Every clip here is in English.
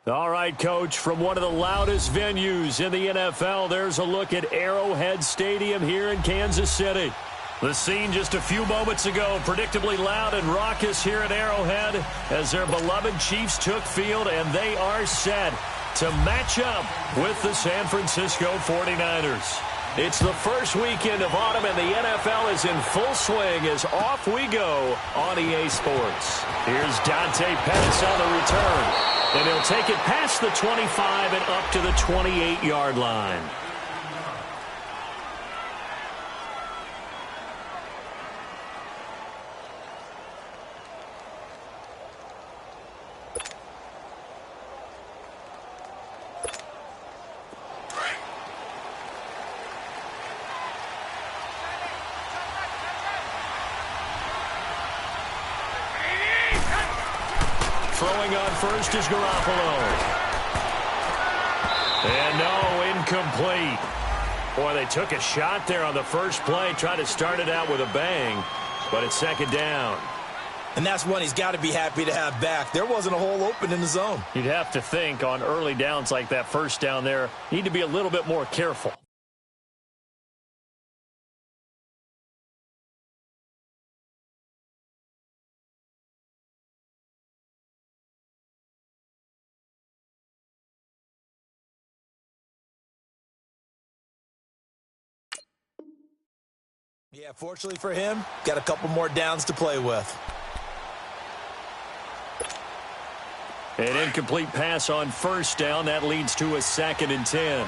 All right, Coach, from one of the loudest venues in the NFL, there's a look at Arrowhead Stadium here in Kansas City. The scene just a few moments ago, predictably loud and raucous here at Arrowhead as their beloved Chiefs took field, and they are set to match up with the San Francisco 49ers. It's the first weekend of autumn, and the NFL is in full swing as off we go on EA Sports. Here's Dante Pettis on the return, and he'll take it past the 25 and up to the 28-yard line. Throwing on first is Garoppolo. And no, incomplete. Boy, they took a shot there on the first play, tried to start it out with a bang, but it's second down. And that's one he's got to be happy to have back. There wasn't a hole open in the zone. You'd have to think on early downs like that first down there, need to be a little bit more careful. Yeah, fortunately for him, got a couple more downs to play with. An incomplete pass on first down. That leads to a 2nd and 10.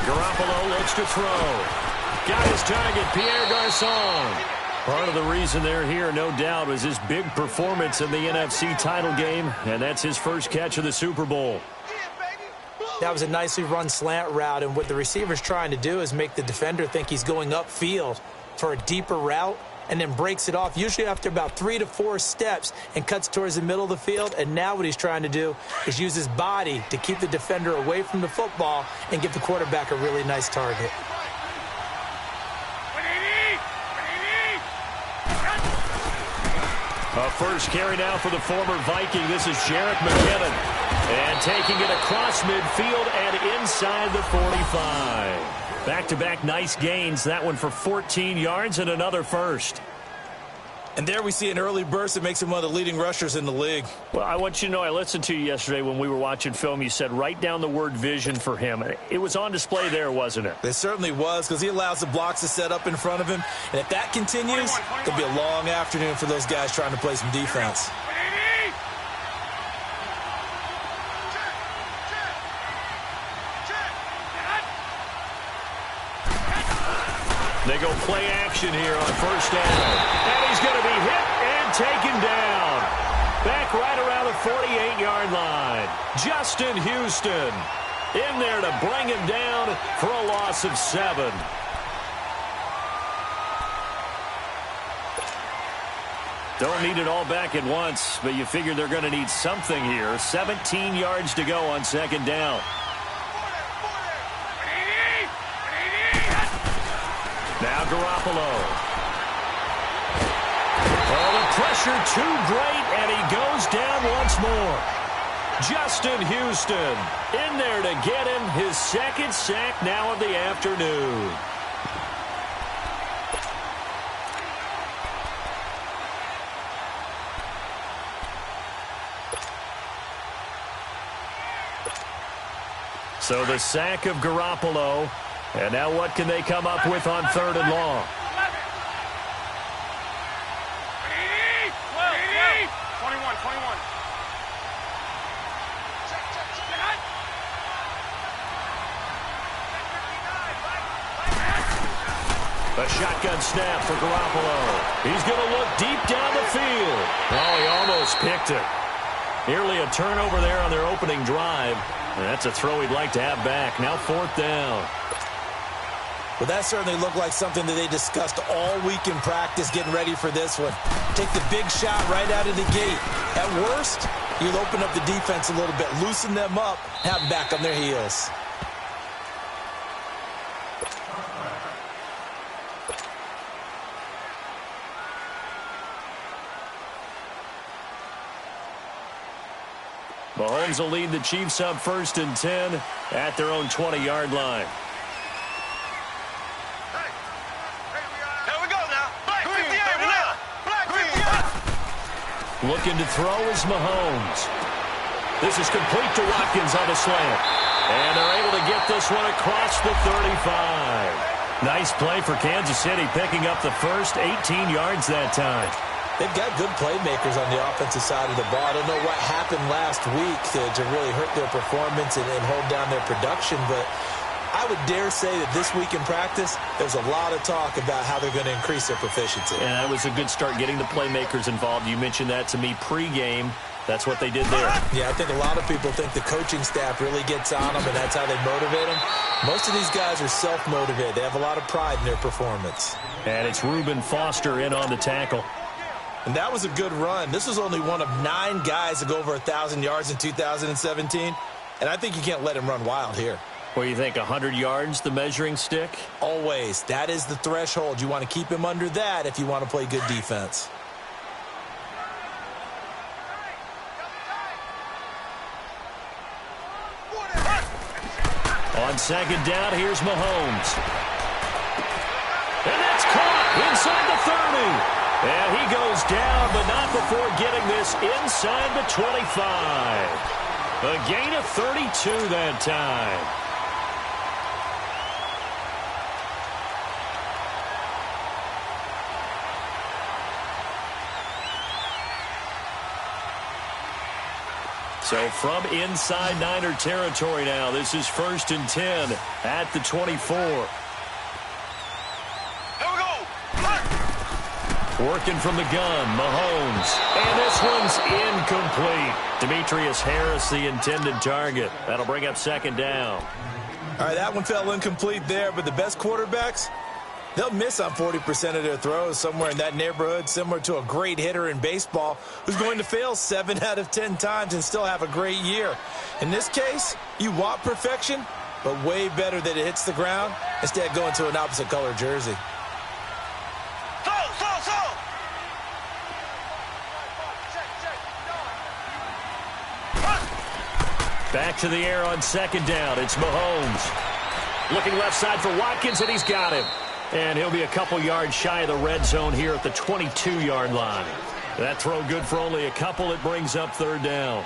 Garoppolo looks to throw. Got his target, Pierre Garçon. Part of the reason they're here, no doubt, was his big performance in the NFC title game, and that's his first catch of the Super Bowl. That was a nicely run slant route, and what the receiver's trying to do is make the defender think he's going upfield for a deeper route and then breaks it off, usually after about 3 to 4 steps, and cuts towards the middle of the field. And now what he's trying to do is use his body to keep the defender away from the football and give the quarterback a really nice target. A first carry now for the former Viking. This is Jerick McKinnon. And taking it across midfield and inside the 45. Back-to-back nice gains. That one for 14 yards and another first. And there we see an early burst that makes him one of the leading rushers in the league. Well, I want you to know, I listened to you yesterday when we were watching film. You said write down the word vision for him. It was on display there, wasn't it? It certainly was, because he allows the blocks to set up in front of him. And if that continues, it'll be a long afternoon for those guys trying to play some defense. They go play action here on first down. And he's going to be hit and taken down. Back right around the 48-yard line. Justin Houston in there to bring him down for a loss of 7. Don't need it all back at once, but you figure they're going to need something here. 17 yards to go on second down. Now Garoppolo. Oh, the pressure too great, and he goes down once more. Justin Houston in there to get him his 2nd sack now of the afternoon. So the sack of Garoppolo. And now what can they come up with on 3rd and long? A shotgun snap for Garoppolo. He's going to look deep down the field. Oh, he almost picked it. Nearly a turnover there on their opening drive. And that's a throw he'd like to have back. Now 4th down. Well, that certainly looked like something that they discussed all week in practice getting ready for this one. Take the big shot right out of the gate. At worst, you'll open up the defense a little bit, loosen them up, have them back on their heels. Mahomes will lead the Chiefs up 1st and 10 at their own 20-yard line. Here we go now. Black 58 now. Black 58. Looking to throw is Mahomes. This is complete to Watkins on the slant. And they're able to get this one across the 35. Nice play for Kansas City, picking up the first 18 yards that time. They've got good playmakers on the offensive side of the ball. I don't know what happened last week to really hurt their performance and hold down their production, but I would dare say that this week in practice, there's a lot of talk about how they're going to increase their proficiency. And that was a good start getting the playmakers involved. You mentioned that to me pregame. That's what they did there. Yeah, I think a lot of people think the coaching staff really gets on them, and that's how they motivate them. Most of these guys are self-motivated. They have a lot of pride in their performance. And it's Reuben Foster in on the tackle. And that was a good run. This was only one of 9 guys to go over 1,000 yards in 2017, and I think you can't let him run wild here. What do you think, 100 yards, the measuring stick? Always. That is the threshold. You want to keep him under that if you want to play good defense. On 2nd down, here's Mahomes. And that's caught inside the 30. And he goes down, but not before getting this inside the 25. A gain of 32 that time. So from inside Niner territory now, this is 1st and 10 at the 24. Working from the gun, Mahomes. And this one's incomplete. Demetrius Harris, the intended target. That'll bring up 2nd down. All right, that one fell incomplete there, but the best quarterbacks, they'll miss on 40% of their throws, somewhere in that neighborhood, similar to a great hitter in baseball who's going to fail 7 out of 10 times and still have a great year. In this case, you want perfection, but way better that it hits the ground instead of going to an opposite color jersey. Back to the air on 2nd down. It's Mahomes. Looking left side for Watkins, and he's got him. And he'll be a couple yards shy of the red zone here at the 22-yard line. That throw good for only a couple. It brings up 3rd down.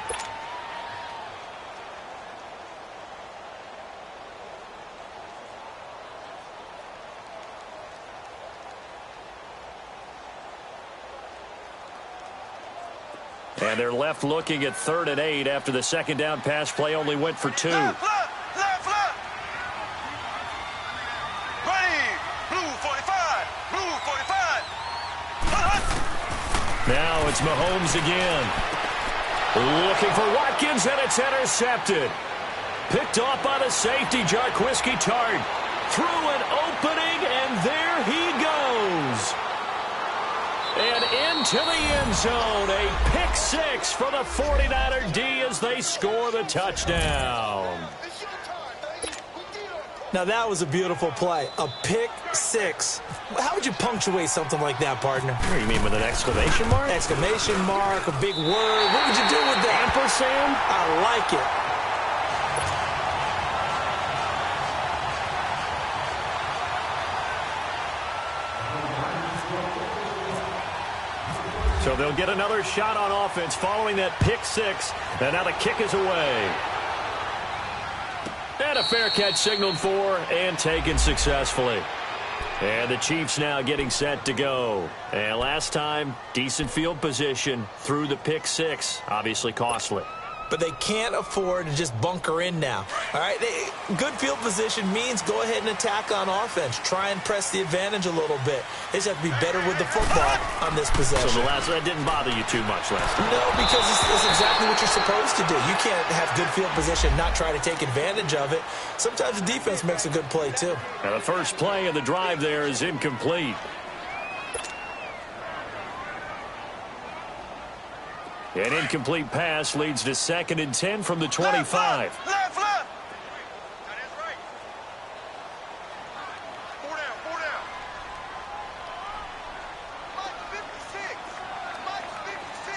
And they're left looking at 3rd and 8 after the 2nd down pass play only went for 2. Left. Ready. Blue 45. Blue 45. Now it's Mahomes again. Looking for Watkins, and it's intercepted. Picked off by the safety, Jarquiski Tart. Through an opening, and there he goes. And into the end zone, a pick 6 for the 49er D as they score the touchdown. Now that was a beautiful play, a pick 6. How would you punctuate something like that, partner? What do you mean, with an exclamation mark? Exclamation mark, a big word. What would you do with that? Ampersand? I like it. So they'll get another shot on offense following that pick 6. And now the kick is away. And a fair catch signaled for and taken successfully. And the Chiefs now getting set to go. And last time, decent field position through the pick 6. Obviously costly. But they can't afford to just bunker in now. All right, good field position means go ahead and attack on offense. Try and press the advantage a little bit. They just have to be better with the football on this possession. So that didn't bother you too much last time? No, because it's exactly what you're supposed to do. You can't have good field position, not try to take advantage of it. Sometimes the defense makes a good play, too. And the first play of the drive there is incomplete. An incomplete pass leads to 2nd and 10 from the 25. Left. That is right. 4 down. Mike 56. Z.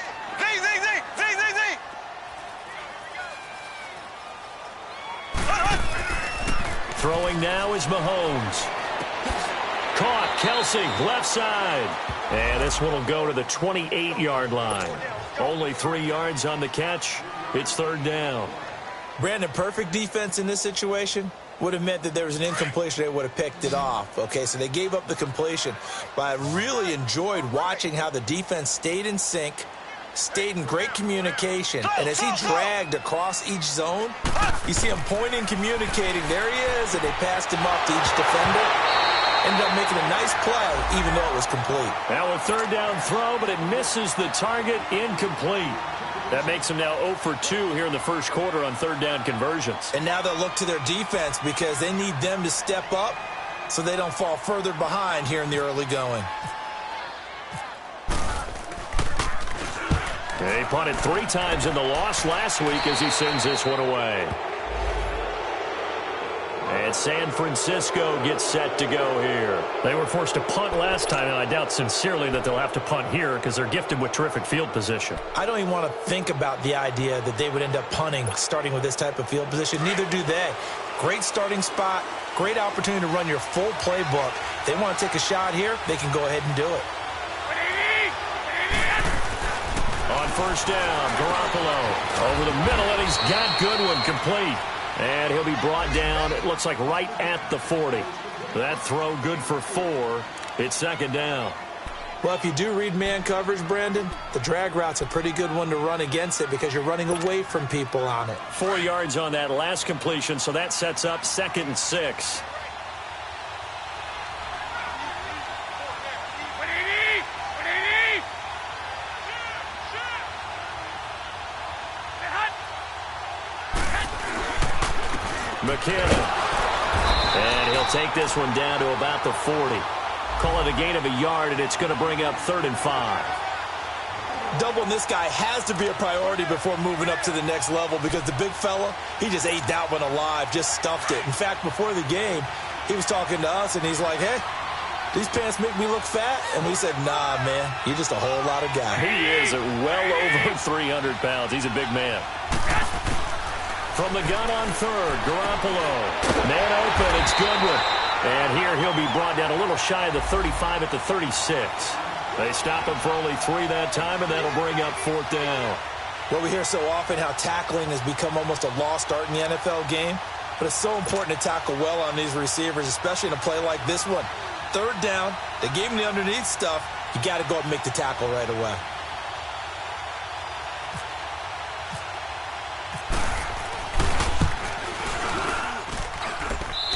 Throwing now is Mahomes. Caught. Kelsey, left side. And this one will go to the 28-yard line. Only 3 yards on the catch. It's third down. Brandon, perfect defense in this situation would have meant that there was an incompletion. They would have picked it off. Okay, so they gave up the completion. But I really enjoyed watching how the defense stayed in sync, stayed in great communication. And as he dragged across each zone, you see him pointing, communicating. There he is, and they passed him off to each defender. Ended up making a nice play, even though it was complete. Now a third down throw, but it misses the target, incomplete. That makes them now 0 for 2 here in the first quarter on third down conversions. And now they'll look to their defense because they need them to step up so they don't fall further behind here in the early going. He punted 3 times in the loss last week as he sends this one away. And San Francisco gets set to go here. They were forced to punt last time, and I doubt sincerely that they'll have to punt here because they're gifted with terrific field position. I don't even want to think about the idea that they would end up punting starting with this type of field position. Neither do they. Great starting spot, great opportunity to run your full playbook. If they want to take a shot here, they can go ahead and do it. On first down, Garoppolo over the middle, and he's got Goodwin complete. And he'll be brought down, it looks like right at the 40. That throw good for 4. It's second down. Well, if you do read man coverage, Brandon, the drag route's a pretty good one to run against it because you're running away from people on it. 4 yards on that last completion, so that sets up 2nd and 6. McKinnon. And he'll take this one down to about the 40. Call it a gain of a yard, and it's going to bring up 3rd and 5. Doubling this guy has to be a priority before moving up to the next level because the big fella, he just ate that one alive, just stuffed it. In fact, before the game, he was talking to us, and he's like, hey, these pants make me look fat? And we said, nah, man, you're just a whole lot of guy. He is well over 300 pounds. He's a big man. From the gun on third, Garoppolo. Man open, it's Goodwin. And here he'll be brought down a little shy of the 35 at the 36. They stop him for only 3 that time, and that'll bring up 4th down. Well, we hear so often how tackling has become almost a lost art in the NFL game. But it's so important to tackle well on these receivers, especially in a play like this one. 3rd down, they gave him the underneath stuff. You got to go up and make the tackle right away.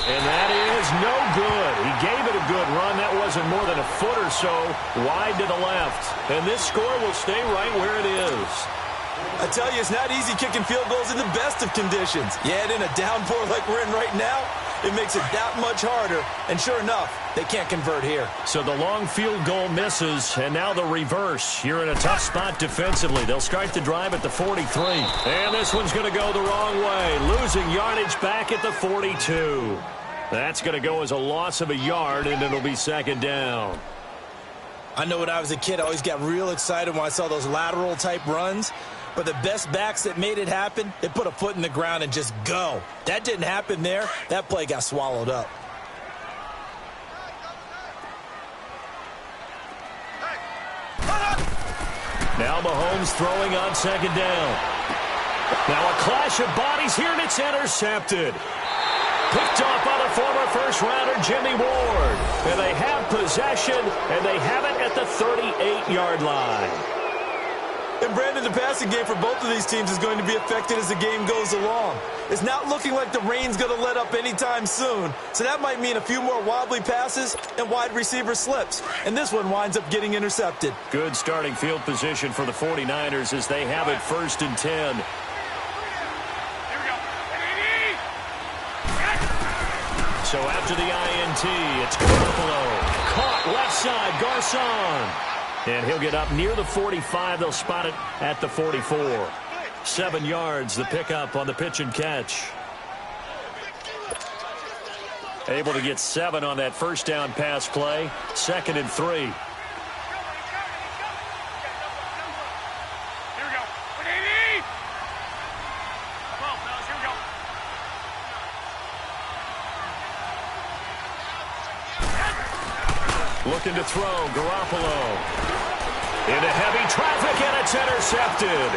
And that is no good. He gave it a good run. That wasn't more than a foot or so wide to the left. And this score will stay right where it is. I tell you, it's not easy kicking field goals in the best of conditions. You add in a downpour like we're in right now, it makes it that much harder. And sure enough, they can't convert here. So the long field goal misses, and now the reverse. You're in a tough spot defensively. They'll start the drive at the 43. And this one's going to go the wrong way, losing yardage back at the 42. That's going to go as a loss of a yard, and it'll be 2nd down. I know when I was a kid, I always got real excited when I saw those lateral-type runs. But the best backs that made it happen, they put a foot in the ground and just go. That didn't happen there. That play got swallowed up. Now Mahomes throwing on 2nd down. Now a clash of bodies here, and it's intercepted. Picked off by the former first-rounder Jimmy Ward. And they have possession, and they have it at the 38-yard line. And, Brandon, the passing game for both of these teams is going to be affected as the game goes along. It's not looking like the rain's going to let up anytime soon. So that might mean a few more wobbly passes and wide receiver slips. And this one winds up getting intercepted. Good starting field position for the 49ers as they have it 1st and 10. So after the INT, it's Garoppolo. Caught left side, Garcon. And he'll get up near the 45. They'll spot it at the 44. 7 yards, the pickup on the pitch and catch. Able to get 7 on that first down pass play. 2nd and 3. Looking to throw, Garoppolo. Into heavy traffic, and it's intercepted.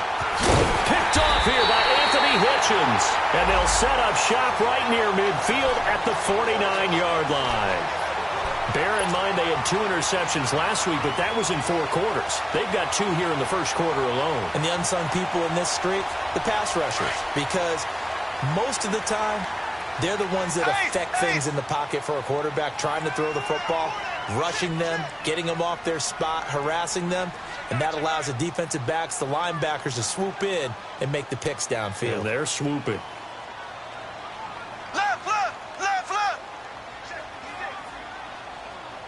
Picked off here by Anthony Hitchens. And they'll set up shop right near midfield at the 49-yard line. Bear in mind they had 2 interceptions last week, but that was in 4 quarters. They've got 2 here in the first quarter alone. And the unsung people in this streak, the pass rushers. Because most of the time, they're the ones that affect things in the pocket for a quarterback, trying to throw the football, rushing them, getting them off their spot, harassing them, and that allows the defensive backs, the linebackers, to swoop in and make the picks downfield. And they're swooping. Left, left, left, left.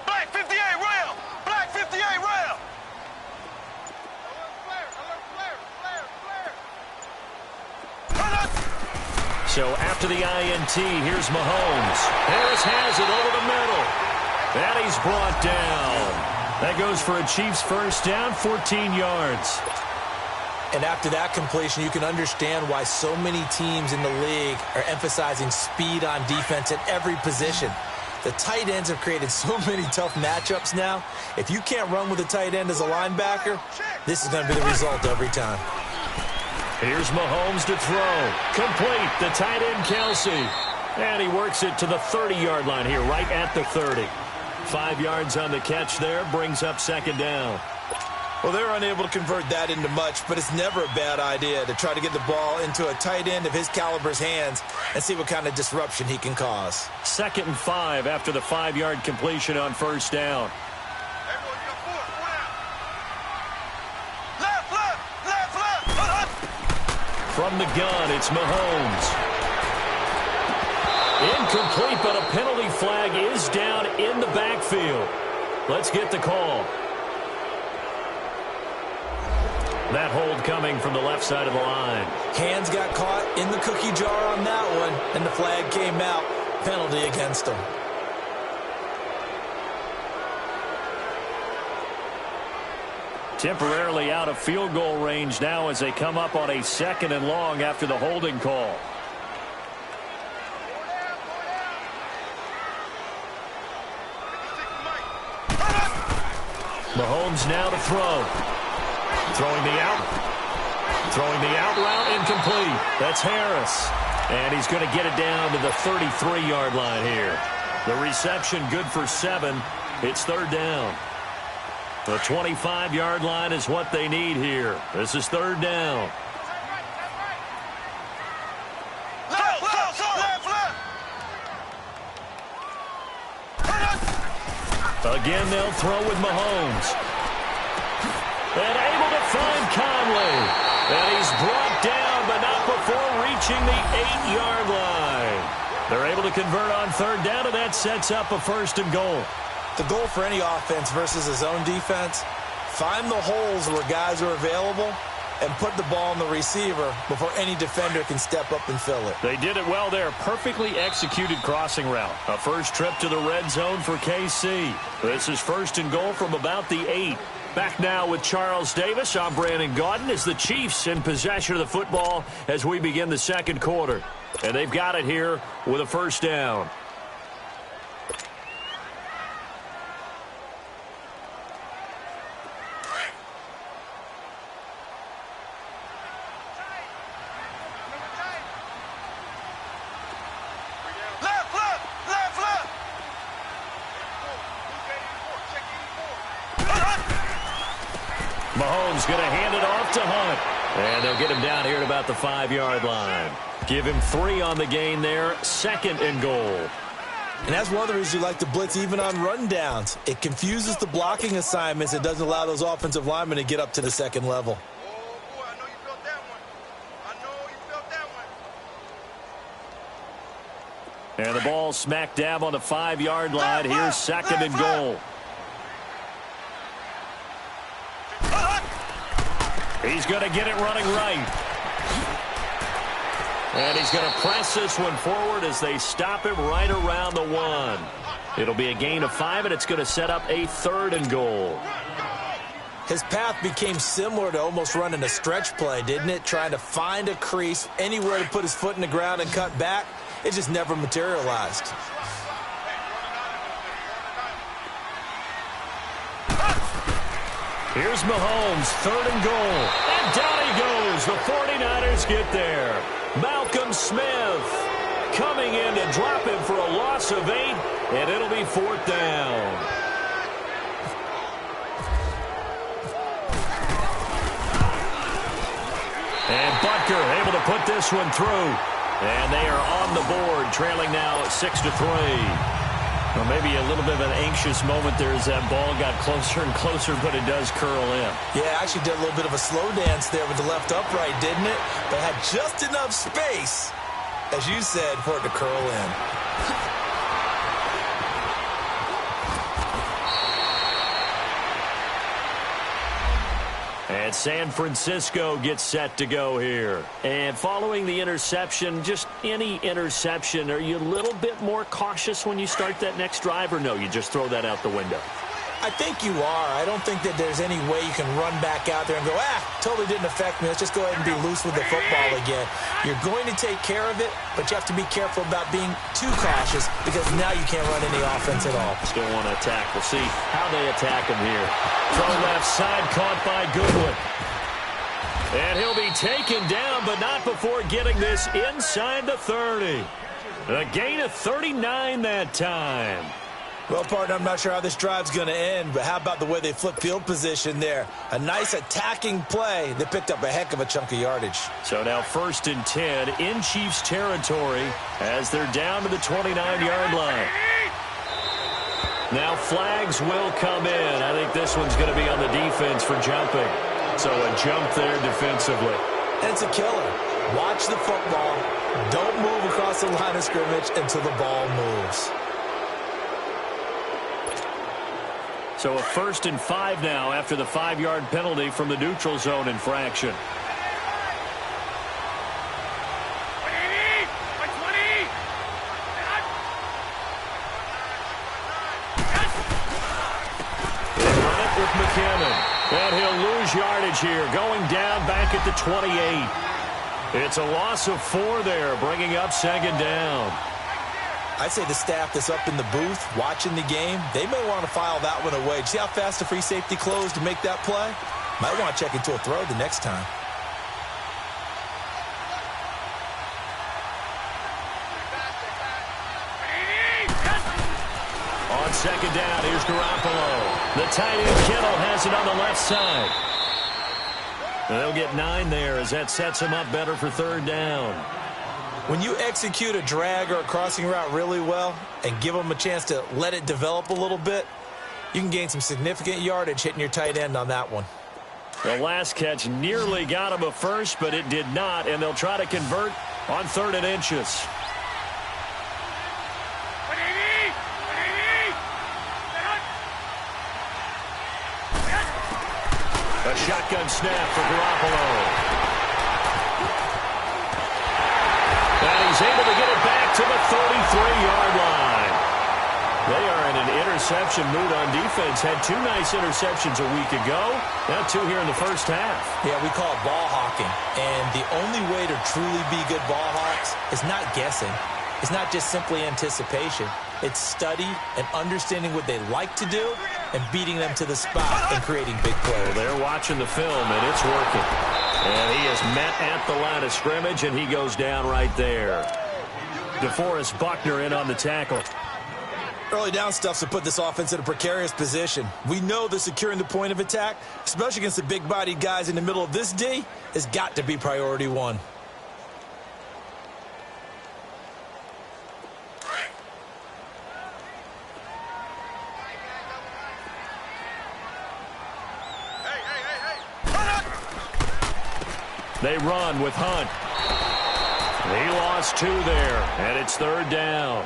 Black 58 rail. Black 58 rail. So after the INT, here's Mahomes. Harris has it over the middle. And he's brought down. That goes for a Chiefs first down, 14 yards. And after that completion, you can understand why so many teams in the league are emphasizing speed on defense at every position. The tight ends have created so many tough matchups now. If you can't run with a tight end as a linebacker, this is going to be the result every time. Here's Mahomes to throw. Complete. The tight end, Kelsey. And he works it to the 30-yard line here, right at the 30. 5 yards on the catch there, brings up second down. Well, they're unable to convert that into much, but it's never a bad idea to try to get the ball into a tight end of his caliber's hands and see what kind of disruption he can cause. 2nd and 5 after the 5-yard completion on first down. From the gun, it's Mahomes. Incomplete, but a penalty flag is down in the backfield. Let's get the call. That hold coming from the left side of the line. Hands got caught in the cookie jar on that one, and the flag came out. Penalty against him. Temporarily out of field goal range now as they come up on a 2nd and long after the holding call. Mahomes now to throw. Throwing the out route, incomplete. That's Harris. And he's going to get it down to the 33-yard line here. The reception good for 7. It's 3rd down. The 25-yard line is what they need here. This is 3rd down. Again, they'll throw with Mahomes. And able to find Conley. And he's brought down, but not before reaching the 8-yard line. They're able to convert on 3rd down, and that sets up a 1st and goal. The goal for any offense versus a zone defense, find the holes where guys are available and put the ball on the receiver before any defender can step up and fill it. They did it well there. Perfectly executed crossing route. A first trip to the red zone for KC. This is 1st and goal from about the 8. Back now with Charles Davis. I'm Brandon Gaudin as the Chiefs in possession of the football as we begin the 2nd quarter. And they've got it here with a 1st down. Mahomes going to hand it off to Hunt. And they'll get him down here at about the 5-yard line. Give him 3 on the gain there. 2nd and goal. And that's one of the reasons you like to blitz even on rundowns. It confuses the blocking assignments. It doesn't allow those offensive linemen to get up to the 2nd level. Oh, boy, I know you felt that one. I know you felt that one. And the ball smack dab on the 5-yard line. Here's 2nd and goal. He's going to get it running right. And he's going to press this one forward as they stop him right around the 1. It'll be a gain of 5, and it's going to set up a 3rd and goal. His path became similar to almost running a stretch play, didn't it? Trying to find a crease, anywhere to put his foot in the ground and cut back. It just never materialized. Here's Mahomes, 3rd and goal. And down he goes. The 49ers get there. Malcolm Smith coming in to drop him for a loss of 8, and it'll be 4th down. And Butker able to put this one through. And they are on the board, trailing now at 6-3. Well, maybe a little bit of an anxious moment there as that ball got closer and closer, but it does curl in. Yeah, actually did a little bit of a slow dance there with the left upright, didn't it? But had just enough space, as you said, for it to curl in. And San Francisco gets set to go here. And following the interception, just any interception, are you a little bit more cautious when you start that next drive, or no, you just throw that out the window? I think you are. I don't think that there's any way you can run back out there and go, totally didn't affect me. Let's just go ahead and be loose with the football again. You're going to take care of it, but you have to be careful about being too cautious because now you can't run any offense at all. Still want to attack. We'll see how they attack him here. Throw left side, caught by Goodwin. And he'll be taken down, but not before getting this inside the 30. A gain of 39 that time. Well, partner, I'm not sure how this drive's going to end, but how about the way they flip field position there? A nice attacking play. They picked up a heck of a chunk of yardage. So now 1st and 10 in Chiefs territory as they're down to the 29-yard line. Now flags will come in. I think this one's going to be on the defense for jumping. So a jump there defensively. And it's a killer. Watch the football. Don't move across the line of scrimmage until the ball moves. So a 1st and 5 now after the 5-yard penalty from the neutral zone infraction. They run it with McKinnon. And he'll lose yardage here, going down back at the 28. It's a loss of 4 there, bringing up 2nd down. I'd say the staff that's up in the booth watching the game, they may want to file that one away. See how fast the free safety closed to make that play? Might want to check into a throw the next time. On 2nd down, here's Garoppolo. The tight end Kittle has it on the left side. And they'll get 9 there as that sets him up better for 3rd down. When you execute a drag or a crossing route really well and give them a chance to let it develop a little bit, you can gain some significant yardage hitting your tight end on that one. The last catch nearly got him a first, but it did not, and they'll try to convert on 3rd and inches. A shotgun snap for Garoppolo. And he's able to get it back to the 33-yard line. They are in an interception mood on defense. Had 2 nice interceptions a week ago. Now 2 here in the first half. Yeah, we call it ball hawking. And the only way to truly be good ball hawks is not guessing. It's not just simply anticipation. It's study and understanding what they like to do and beating them to the spot and creating big plays. Well, they're watching the film, and it's working. And he is met at the line of scrimmage, and he goes down right there. DeForest Buckner in on the tackle. Early down stuff's to put this offense in a precarious position. We know that securing the point of attack, especially against the big-bodied guys in the middle of this D, has got to be priority 1. They run with Hunt. He lost 2 there, and it's 3rd down.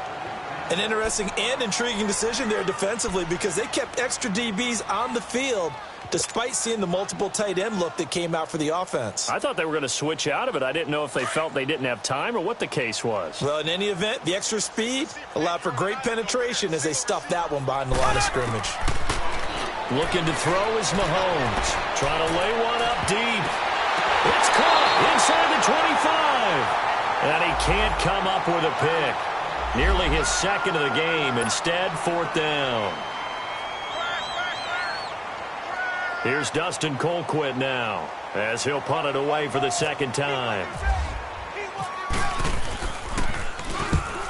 An interesting and intriguing decision there defensively because they kept extra DBs on the field despite seeing the multiple tight end look that came out for the offense. I thought they were going to switch out of it. I didn't know if they felt they didn't have time or what the case was. Well, in any event, the extra speed allowed for great penetration as they stuffed that one behind the line of scrimmage. Looking to throw is Mahomes. Trying to lay one up deep. It's caught inside the 25. And he can't come up with a pick. Nearly his 2nd of the game. Instead, 4th down. Here's Dustin Colquitt now, as he'll punt it away for the second time.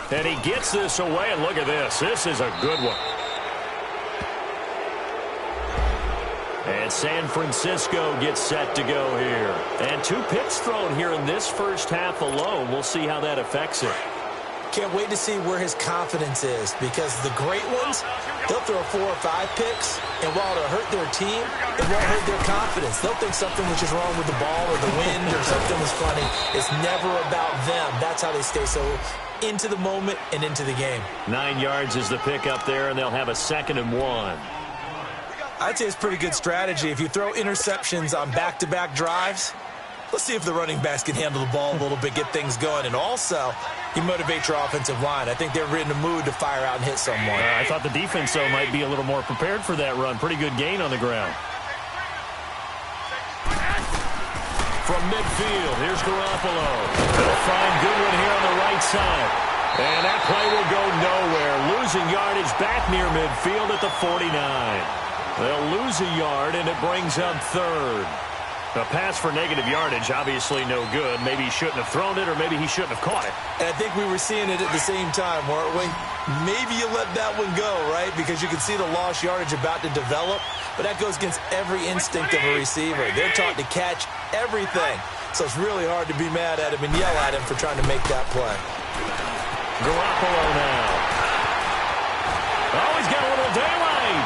And he gets this away, and look at this. This is a good one. And San Francisco gets set to go here. And 2 picks thrown here in this first half alone. We'll see how that affects it. Can't wait to see where his confidence is, because the great ones, they'll throw 4 or 5 picks, and while it'll hurt their team, it won't hurt their confidence. They'll think something was just wrong with the ball or the wind or something was funny. It's never about them. That's how they stay so into the moment and into the game. 9 yards is the pick up there, and they'll have a 2nd and 1. I'd say it's pretty good strategy. If you throw interceptions on back-to-back drives, let's see if the running backs can handle the ball a little bit, get things going, and also you motivate your offensive line. I think they're in the mood to fire out and hit someone. I thought the defense, though, might be a little more prepared for that run. Pretty good gain on the ground. From midfield, here's Garoppolo. They'll find Goodwin here on the right side. And that play will go nowhere. Losing yardage back near midfield at the 49. They'll lose a yard, and it brings up 3rd. A pass for negative yardage, obviously no good. Maybe he shouldn't have thrown it, or maybe he shouldn't have caught it. And I think we were seeing it at the same time, weren't we? Maybe you let that one go, right? Because you can see the lost yardage about to develop. But that goes against every instinct of a receiver. They're taught to catch everything. So it's really hard to be mad at him and yell at him for trying to make that play. Garoppolo now. Oh, he's got a little daylight.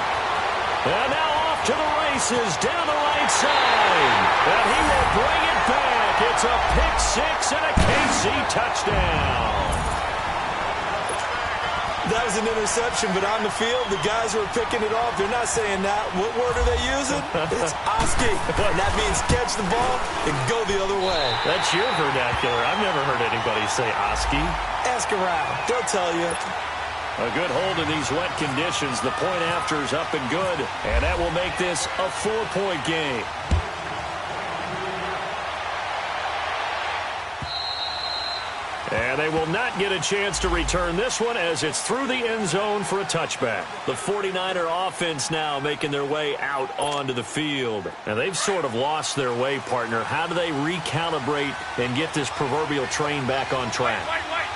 And now off to the races down the right side. And he will bring it back. It's a pick 6 and a KC touchdown. That was an interception, but on the field, the guys who are picking it off, they're not saying that. What word are they using? It's Oski. And that means catch the ball and go the other way. That's your vernacular. I've never heard anybody say Oski. Ask around. They'll tell you. A good hold in these wet conditions. The point after is up and good. And that will make this a 4-point game. And they will not get a chance to return this one as it's through the end zone for a touchback. The 49er offense now making their way out onto the field. And they've sort of lost their way, partner. How do they recalibrate and get this proverbial train back on track?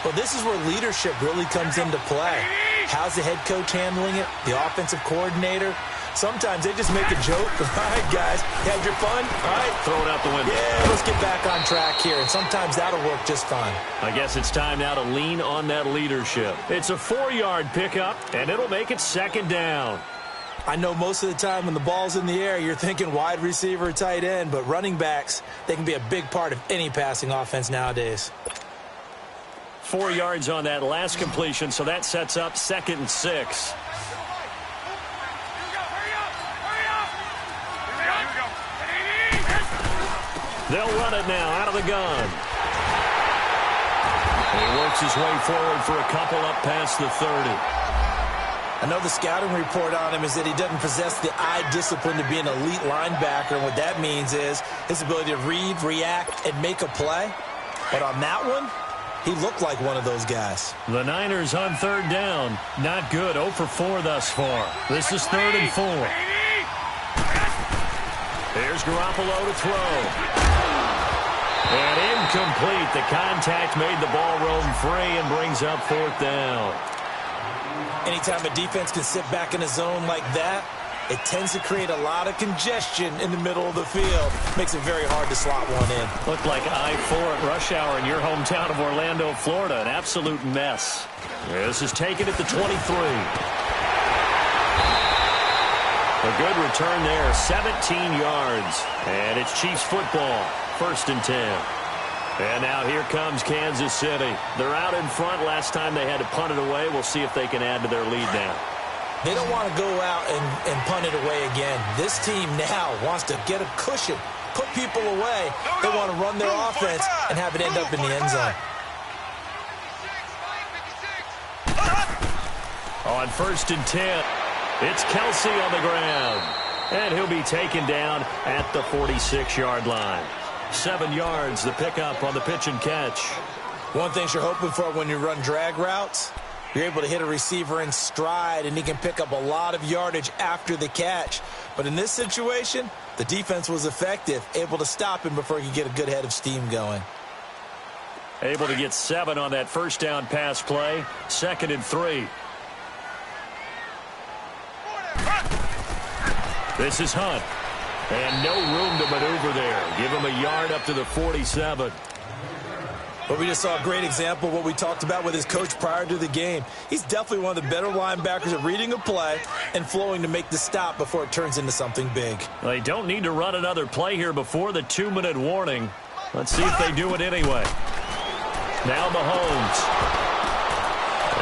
Well, this is where leadership really comes into play. How's the head coach handling it? The offensive coordinator? Sometimes they just make a joke. All right, guys, you had your fun? All right. Throw it out the window. Yeah, let's get back on track here. And sometimes that'll work just fine. I guess it's time now to lean on that leadership. It's a 4-yard pickup, and it'll make it 2nd down. I know most of the time when the ball's in the air, you're thinking wide receiver, tight end, but running backs, they can be a big part of any passing offense nowadays. 4 yards on that last completion, so that sets up 2nd and 6. They'll run it now out of the gun. And he works his way forward for a couple up past the 30. I know the scouting report on him is that he doesn't possess the eye discipline to be an elite linebacker. And what that means is his ability to read, react, and make a play. But on that one, he looked like one of those guys. The Niners on 3rd down. Not good. 0 for 4 thus far. This is 3rd and 4. Here's Garoppolo to throw. And incomplete. The contact made the ball roam free and brings up 4th down. Anytime a defense can sit back in a zone like that, it tends to create a lot of congestion in the middle of the field. Makes it very hard to slot one in. Looked like I-4 at rush hour in your hometown of Orlando, Florida. An absolute mess. This is taken at the 23. A good return there, 17 yards. And it's Chiefs football, 1st and 10. And now here comes Kansas City. They're out in front. Last time they had to punt it away. We'll see if they can add to their lead now. They don't want to go out and punt it away again. This team now wants to get a cushion, put people away. They want to run their offense and have it end up in the end zone. On 1st and 10, it's Kelsey on the ground. And he'll be taken down at the 46-yard line. 7 yards, the pickup on the pitch and catch. One thing you're hoping for when you run drag routes, You're able to hit a receiver in stride, and he can pick up a lot of yardage after the catch. But in this situation, the defense was effective, able to stop him before he could get a good head of steam going. Able to get 7 on that first down pass play. 2nd and 3. This is Hunt. And no room to maneuver there. Give him a yard up to the 47. But we just saw a great example of what we talked about with his coach prior to the game. He's definitely one of the better linebackers at reading a play and flowing to make the stop before it turns into something big. They don't need to run another play here before the 2-minute warning. Let's see if they do it anyway. Now Mahomes.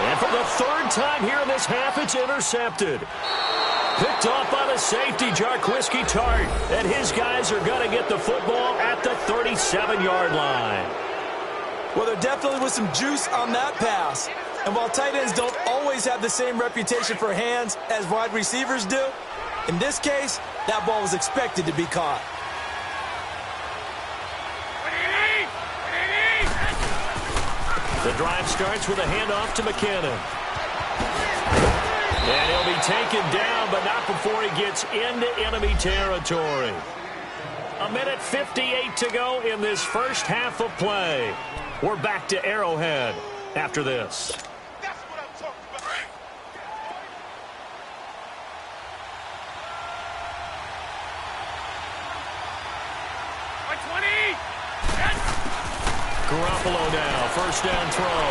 And for the 3rd time here in this half, it's intercepted. Picked off by the safety, Jarquiski Tart. And his guys are going to get the football at the 37-yard line. Well, there definitely was some juice on that pass. And while tight ends don't always have the same reputation for hands as wide receivers do, in this case, that ball was expected to be caught. The drive starts with a handoff to McKinnon. And he'll be taken down, but not before he gets into enemy territory. 1:58 to go in this first half of play. We're back to Arrowhead after this. That's what I'm talking about. Garoppolo now, first down throw.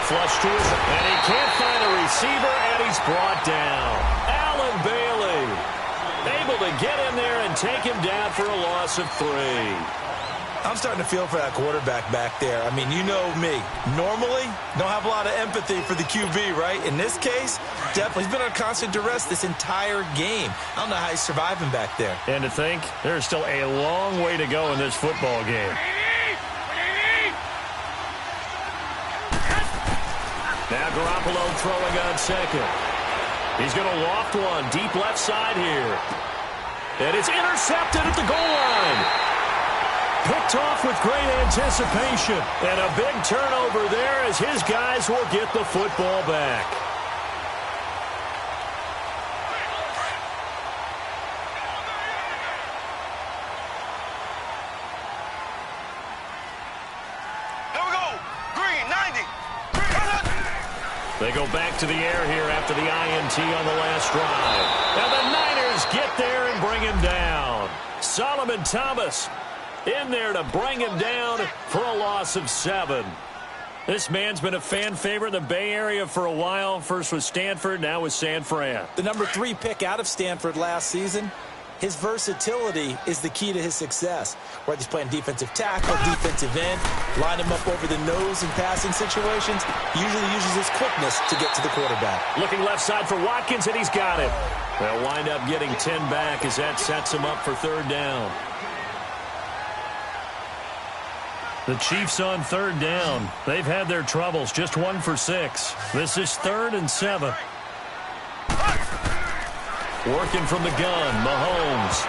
Flush to his, and he can't find a receiver, and he's brought down. Allen Bailey able to get in there and take him down for a loss of 3. I'm starting to feel for that quarterback back there. I mean, you know me. Normally, don't have a lot of empathy for the QB, right? In this case, definitely he's been under constant duress this entire game. I don't know how he's surviving back there. And to think, there's still a long way to go in this football game. Now Garoppolo throwing on second. He's going to loft one deep left side here. And it's intercepted at the goal line. Picked off with great anticipation. And a big turnover there as his guys will get the football back. Here we go. Green, 90. They go back to the air here after the INT on the last drive. And the Niners get there and bring him down. Solomon Thomas in there to bring him down for a loss of 7. This man's been a fan favorite in the Bay Area for a while. First with Stanford, now with San Fran. The number 3 pick out of Stanford last season. His versatility is the key to his success. Whether he's playing defensive tackle, defensive end, line him up over the nose in passing situations, he usually uses his quickness to get to the quarterback. Looking left side for Watkins, and he's got it. They'll wind up getting 10 back as that sets him up for 3rd down. The Chiefs on 3rd down. They've had their troubles, just 1 for 6. This is 3rd and 7. Working from the gun, Mahomes.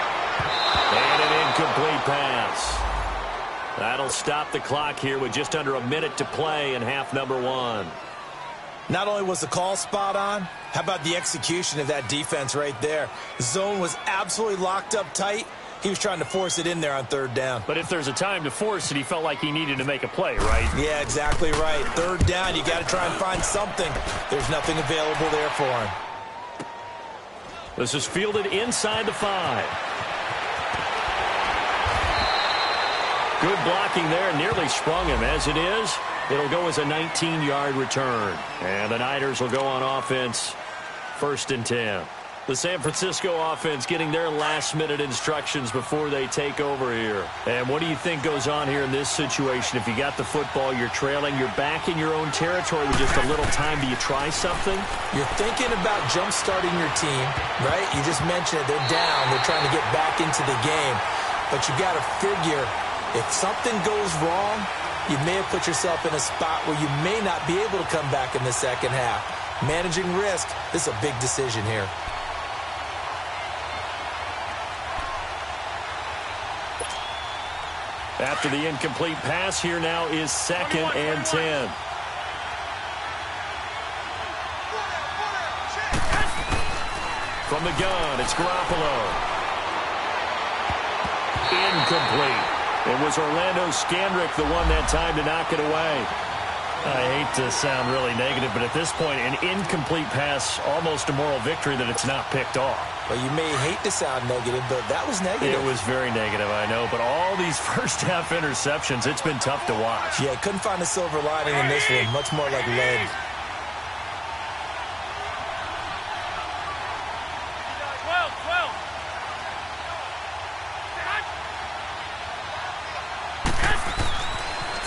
And an incomplete pass. That'll stop the clock here with just under a minute to play in half number 1. Not only was the call spot on, how about the execution of that defense right there? The zone was absolutely locked up tight. He was trying to force it in there on 3rd down. But if there's a time to force it, he felt like he needed to make a play, right? Yeah, exactly right. 3rd down, you got to try and find something. There's nothing available there for him. This is fielded inside the 5. Good blocking there, nearly sprung him. As it is, it'll go as a 19-yard return. And the Niners will go on offense, 1st and 10. The San Francisco offense getting their last-minute instructions before they take over here. And what do you think goes on here in this situation? If you got the football, you're trailing, you're back in your own territory with just a little time. Do you try something? You're thinking about jump-starting your team, right? You just mentioned it. They're down. They're trying to get back into the game. But you got to figure, if something goes wrong, you may have put yourself in a spot where you may not be able to come back in the second half. Managing risk, this is a big decision here. After the incomplete pass, here now is 2nd and 10. From the gun, it's Garoppolo. Incomplete. It was Orlando Scandrick the one that time to knock it away. I hate to sound really negative, but at this point, an incomplete pass, almost a moral victory that it's not picked off. Well, you may hate to sound negative, but that was negative. It was very negative, I know. But all these first-half interceptions, it's been tough to watch. Yeah, couldn't find a silver lining in this one. Much more like lead.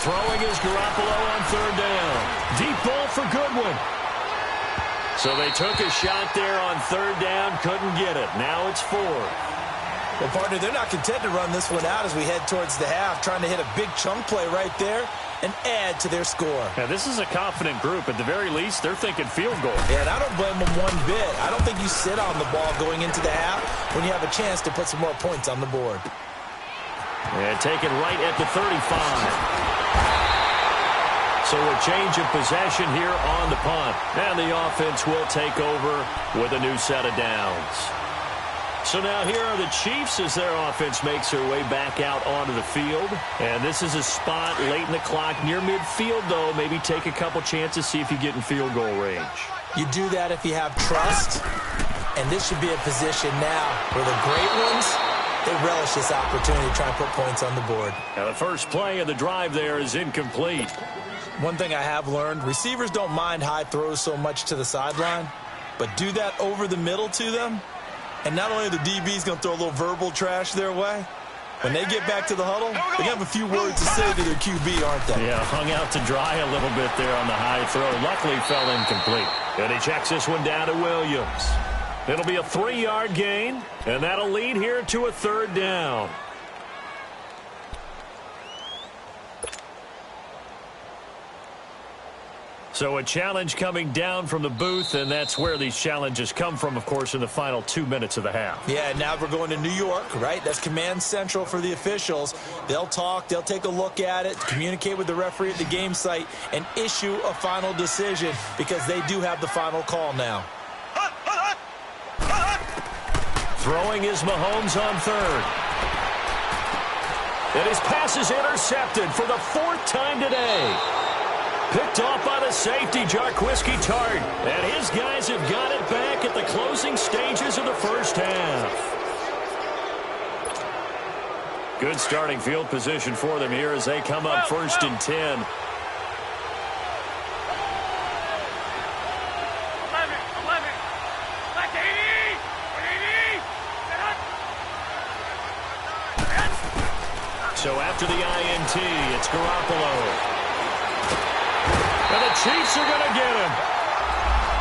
Throwing is Garoppolo on third down. Deep ball for Goodwin. So they took a shot there on third down, couldn't get it. Now it's fourth. Well, partner, they're not content to run this one out as we head towards the half, trying to hit a big chunk play right there and add to their score. Now, this is a confident group. At the very least, they're thinking field goal. Yeah, and I don't blame them one bit. I don't think you sit on the ball going into the half when you have a chance to put some more points on the board. And taken right at the 35. So a change of possession here on the punt. And the offense will take over with a new set of downs. So now here are the Chiefs as their offense makes their way back out onto the field. And this is a spot late in the clock near midfield, though. Maybe take a couple chances, see if you get in field goal range. You do that if you have trust. And this should be a position now where the great ones, they relish this opportunity to try and put points on the board. Now the first play of the drive there is incomplete. One thing I have learned, receivers don't mind high throws so much to the sideline, but do that over the middle to them, and not only are the DBs going to throw a little verbal trash their way, when they get back to the huddle, they're going to have a few words to say to their QB, aren't they? Yeah, hung out to dry a little bit there on the high throw. Luckily fell incomplete. And he checks this one down to Williams. It'll be a 3-yard gain, and that'll lead here to a third down. So a challenge coming down from the booth, and that's where these challenges come from, of course, in the final 2 minutes of the half. Yeah, now we're going to New York, right? That's command central for the officials. They'll talk, they'll take a look at it, communicate with the referee at the game site, and issue a final decision because they do have the final call now. Throwing is Mahomes on third. And his pass is intercepted for the 4th time today. Picked off by the safety, Jarquiski Tart. And his guys have got it back at the closing stages of the first half. Good starting field position for them here as they come up 1st and 10. So after the INT, it's Garoppolo. And the Chiefs are going to get him.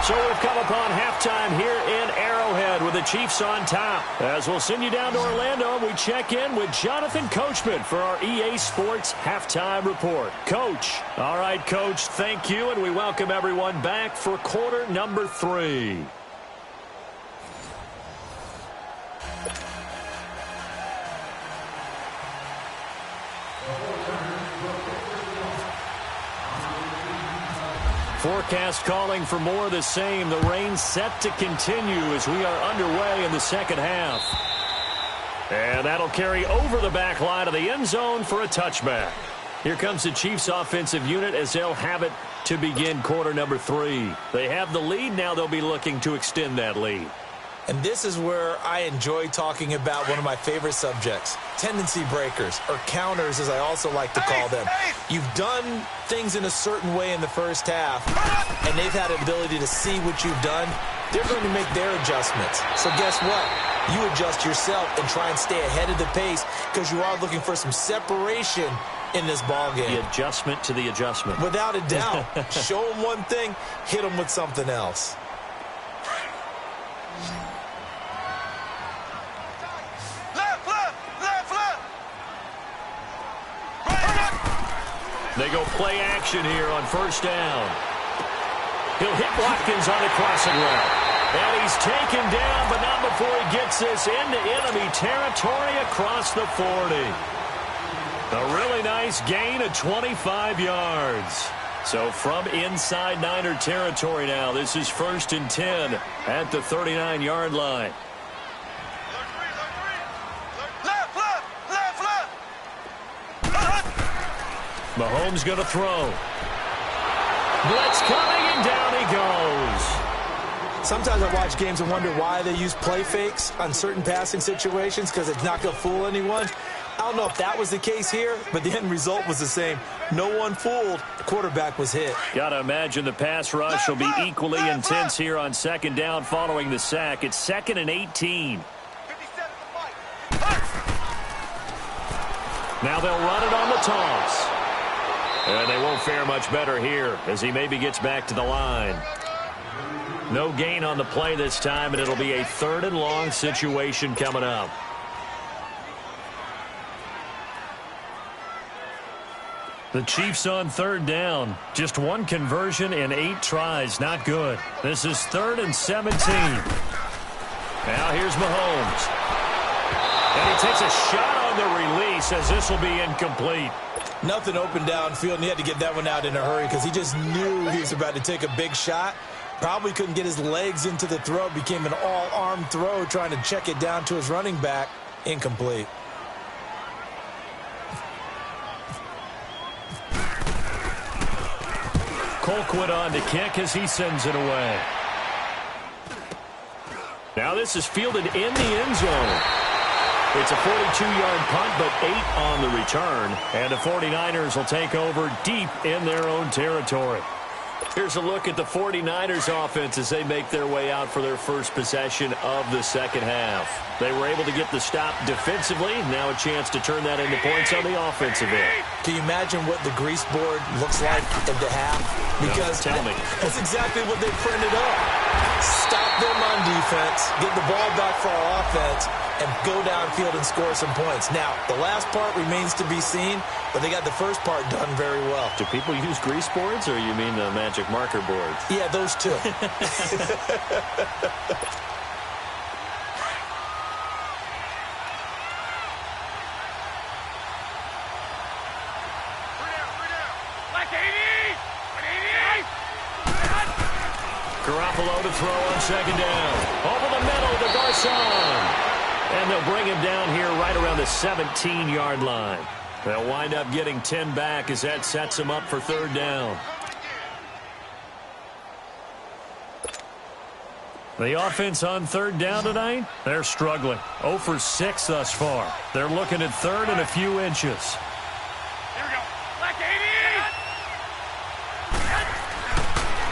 So we've come upon halftime here in Arrowhead with the Chiefs on top. As we'll send you down to Orlando, we check in with Jonathan Coachman for our EA Sports Halftime Report. Coach. All right, Coach, thank you, and we welcome everyone back for quarter number 3. Forecast calling for more of the same. The rain set to continue as we are underway in the second half. And that'll carry over the back line of the end zone for a touchback. Here comes the Chiefs offensive unit as they'll have it to begin quarter number 3. They have the lead. Now they'll be looking to extend that lead. And this is where I enjoy talking about one of my favorite subjects, tendency breakers, or counters as I also like to call them. You've done things in a certain way in the first half, and they've had an ability to see what you've done. They're going to make their adjustments. So guess what? You adjust yourself and try and stay ahead of the pace because you are looking for some separation in this ball game. The adjustment to the adjustment. Without a doubt. Show them one thing, hit them with something else. They go play action here on first down. He'll hit Watkins on the crossing route. And he's taken down, but not before he gets this into enemy territory across the 40. A really nice gain of 25 yards. So from inside Niner territory now, this is 1st and 10 at the 39-yard line. Mahomes going to throw. Blitz coming, and down he goes. Sometimes I watch games and wonder why they use play fakes on certain passing situations, because it's not going to fool anyone. I don't know if that was the case here, but the end result was the same. No one fooled. The quarterback was hit. Got to imagine the pass rush will be equally intense here on 2nd down following the sack. It's 2nd and 18. Now they'll run it on the toss. And they won't fare much better here as he maybe gets back to the line. No gain on the play this time, and it'll be a 3rd and long situation coming up. The Chiefs on 3rd down. Just 1 conversion in 8 tries. Not good. This is 3rd and 17. Now here's Mahomes. And he takes a shot on the release as this will be incomplete. Nothing open downfield, and he had to get that one out in a hurry because he just knew he was about to take a big shot. Probably couldn't get his legs into the throw. Became an all-arm throw trying to check it down to his running back. Incomplete. Colquitt on to kick as he sends it away. Now this is fielded in the end zone. It's a 42-yard punt, but 8 on the return. And the 49ers will take over deep in their own territory. Here's a look at the 49ers offense as they make their way out for their first possession of the second half. They were able to get the stop defensively. Now a chance to turn that into points on the offensive end. Can you imagine what the grease board looks like at the half? Because no, tell me. That's exactly what they printed up. Stop them on defense, get the ball back for our offense, and go downfield and score some points. Now, the last part remains to be seen, but they got the first part done very well. Do people use grease boards, or you mean the magic marker boards? Yeah, those two. Garoppolo to throw on 2nd down. Over the middle to Garcon. And they'll bring him down here right around the 17-yard line. They'll wind up getting 10 back as that sets them up for 3rd down. The offense on 3rd down tonight, they're struggling. 0 for 6 thus far. They're looking at 3rd and a few inches. Here we go. Black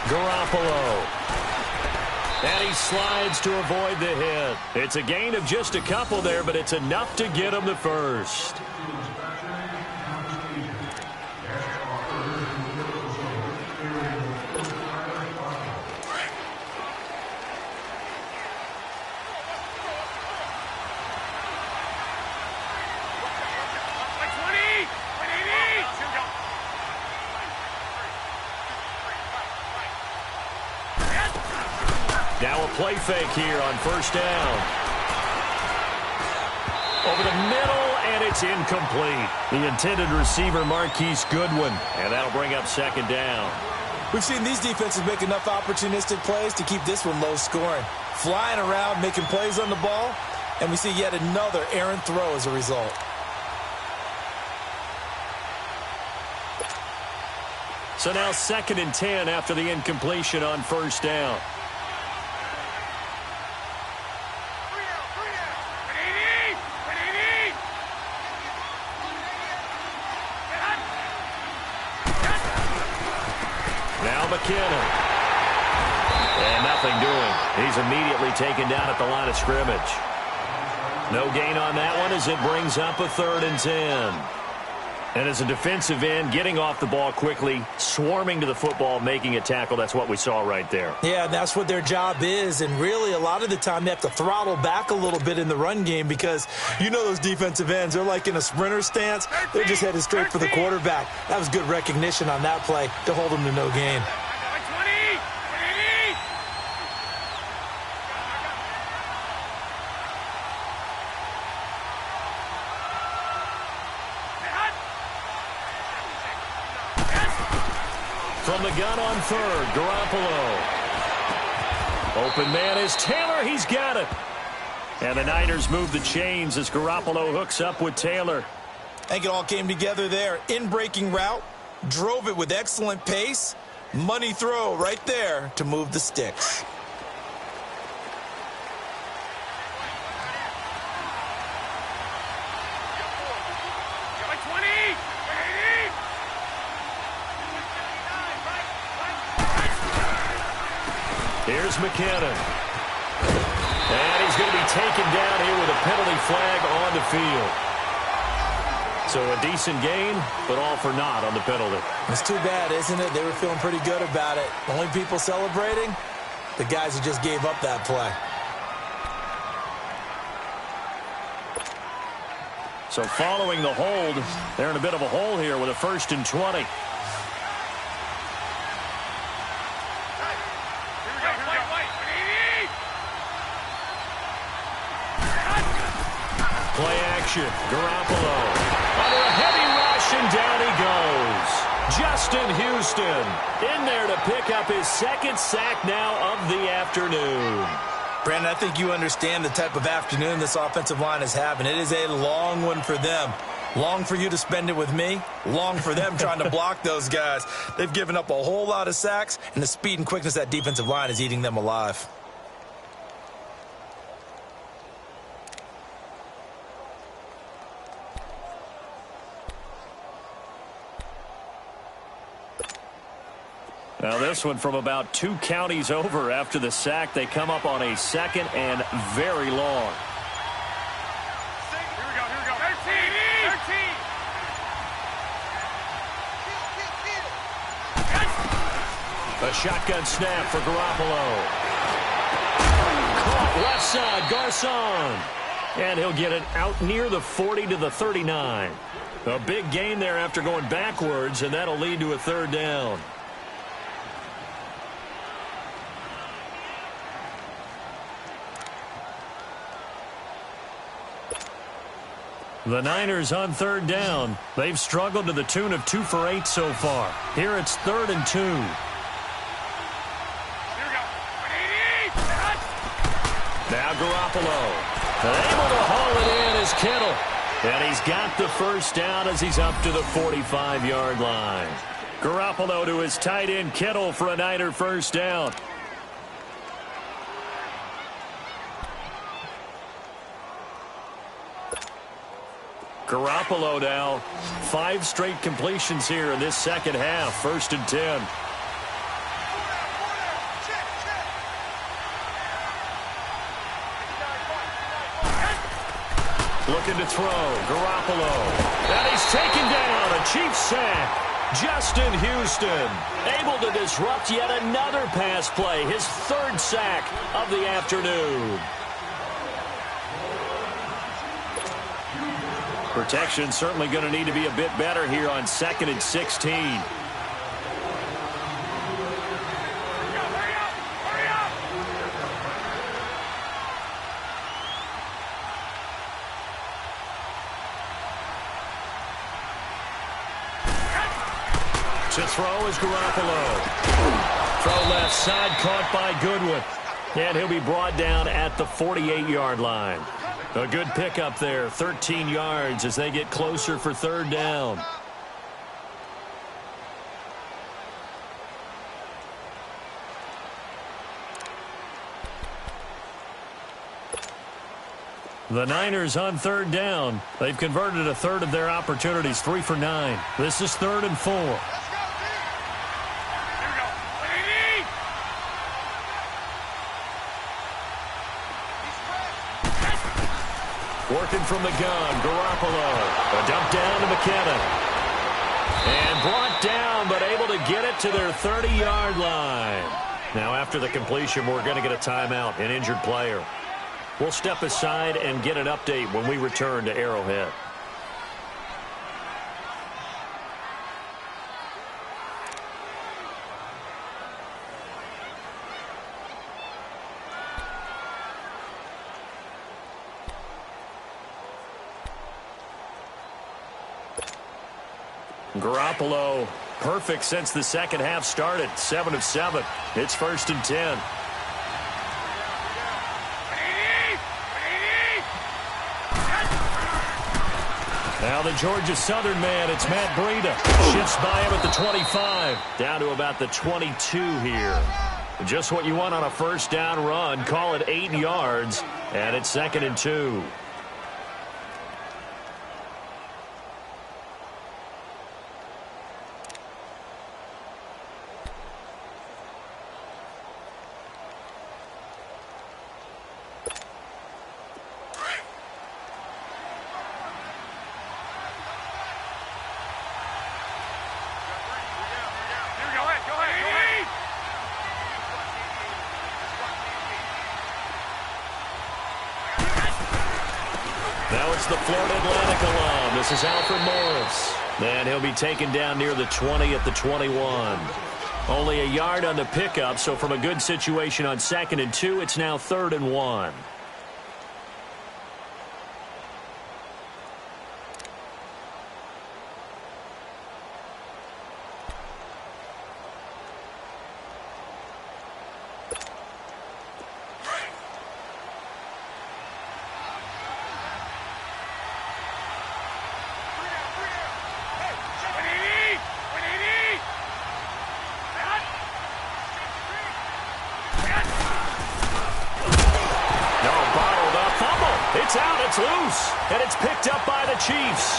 80. Garoppolo. And he slides to avoid the hit. It's a gain of just a couple there, but it's enough to get him the first. Now a play fake here on 1st down. Over the middle, and it's incomplete. The intended receiver, Marquise Goodwin, and that'll bring up 2nd down. We've seen these defenses make enough opportunistic plays to keep this one low scoring. Flying around, making plays on the ball, and we see yet another errant throw as a result. So now 2nd and 10 after the incompletion on 1st down. McKinnon. And nothing doing. He's immediately taken down at the line of scrimmage. No gain on that one as it brings up a 3rd and 10. And as a defensive end, getting off the ball quickly, swarming to the football, making a tackle, that's what we saw right there. Yeah, that's what their job is. And really, a lot of the time, they have to throttle back a little bit in the run game because you know those defensive ends, they're like in a sprinter stance. They're just headed straight for the quarterback. That was good recognition on that play to hold them to no gain. From the gun on third, Garoppolo. Open man is Taylor. He's got it. And the Niners move the chains as Garoppolo hooks up with Taylor. I think it all came together there. In-breaking route, drove it with excellent pace. Money throw right there to move the sticks. Here's McKinnon. And he's going to be taken down here with a penalty flag on the field. So a decent gain, but all for naught on the penalty. It's too bad, isn't it? They were feeling pretty good about it. The only people celebrating, the guys who just gave up that play. So following the hold, they're in a bit of a hole here with a 1st and 20. Play action. Garoppolo. Under a heavy rush, and down he goes. Justin Houston in there to pick up his 2nd sack now of the afternoon. Brandon, I think you understand the type of afternoon this offensive line is having. It is a long one for them. Long for you to spend it with me. Long for them trying to block those guys. They've given up a whole lot of sacks, and the speed and quickness of that defensive line is eating them alive. Now this one from about 2 counties over after the sack. They come up on a 2nd and very long. Here we go. 13. A shotgun snap for Garoppolo. Caught left side, Garcon. And he'll get it out near the 40 to the 39. A big gain there after going backwards, and that'll lead to a 3rd down. The Niners on 3rd down. They've struggled to the tune of 2 for 8 so far. Here it's 3rd and 2. Here we go. 180. Now Garoppolo. Able to haul it in is Kittle. And he's got the 1st down as he's up to the 45-yard line. Garoppolo to his tight end Kittle for a Niner 1st down. Garoppolo now, 5 straight completions here in this 2nd half. 1st and 10. Looking to throw. Garoppolo. And he's taken down. A Chiefs sack. Justin Houston able to disrupt yet another pass play. His 3rd sack of the afternoon. Protection certainly going to need to be a bit better here on 2nd and 16. To throw is Garoppolo. Throw left side, caught by Goodwin. And he'll be brought down at the 48-yard line. A good pickup there, 13 yards as they get closer for 3rd down. The Niners on 3rd down. They've converted a 1/3 of their opportunities, 3 for 9. This is 3rd and 4. Let's go, team. Here we go. 180. Working from the gun, Garoppolo. A dump down to McKinnon. And brought down, but able to get it to their 30-yard line. Now, after the completion, we're going to get a timeout, an injured player. We'll step aside and get an update when we return to Arrowhead. Garoppolo, perfect since the second half started. 7 of 7. It's 1st and 10. Now the Georgia Southern man, it's Matt Breida. Shifts by him at the 25. Down to about the 22 here. Just what you want on a first down run. Call it 8 yards, and it's 2nd and 2. Now it's the Florida Atlantic alum. This is Alfred Morris. And he'll be taken down near the 20 at the 21. Only a yard on the pickup, so from a good situation on 2nd and 2, it's now 3rd and 1. It's out, it's loose, and it's picked up by the Chiefs.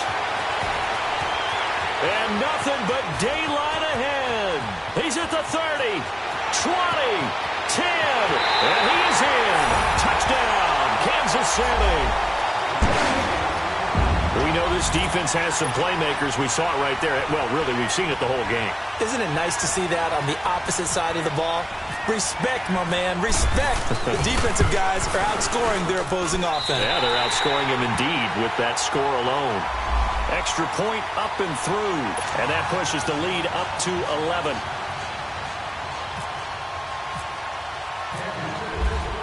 And nothing but daylight ahead. He's at the 30, 20, 10, and he is in. Touchdown, Kansas City. We know this defense has some playmakers. We saw it right there. Well, really, we've seen it the whole game. Isn't it nice to see that on the opposite side of the ball? Respect, my man, respect. The defensive guys are outscoring their opposing offense. Yeah, they're outscoring them indeed with that score alone. Extra point up and through, and that pushes the lead up to 11.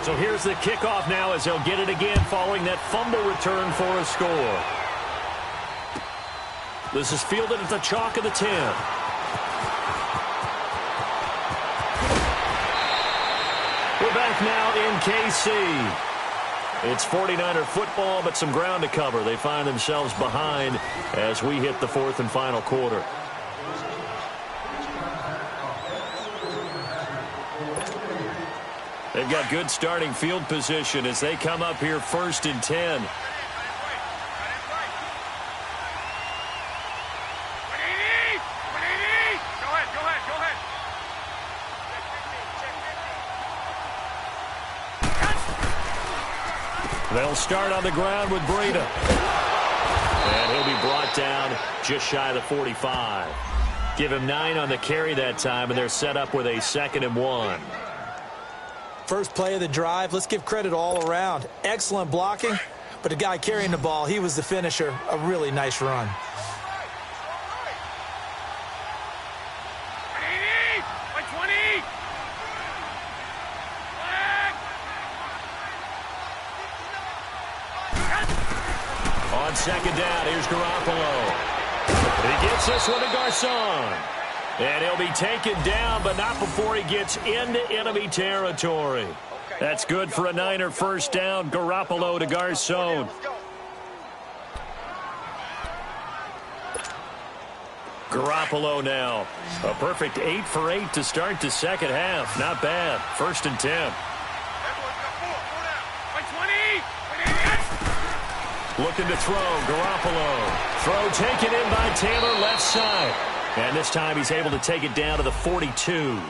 So here's the kickoff now as they'll get it again following that fumble return for a score. This is fielded at the chalk of the 10. We're back now in KC. It's 49er football, but some ground to cover. They find themselves behind as we hit the 4th and final quarter. They've got good starting field position as they come up here 1st and 10. They'll start on the ground with Breida. And he'll be brought down just shy of the 45. Give him 9 on the carry that time, and they're set up with a 2nd and 1. First play of the drive, let's give credit all around. Excellent blocking, but the guy carrying the ball, he was the finisher. A really nice run. On 2nd down, here's Garoppolo. He gets this one to Garcon. And he'll be taken down, but not before he gets into enemy territory. That's good for a Niner first down. Garoppolo to Garcon. Garoppolo now. A perfect 8 for 8 to start the second half. Not bad. 1st and 10. Looking to throw, Garoppolo. Throw taken in by Taylor, left side. And this time he's able to take it down to the 42.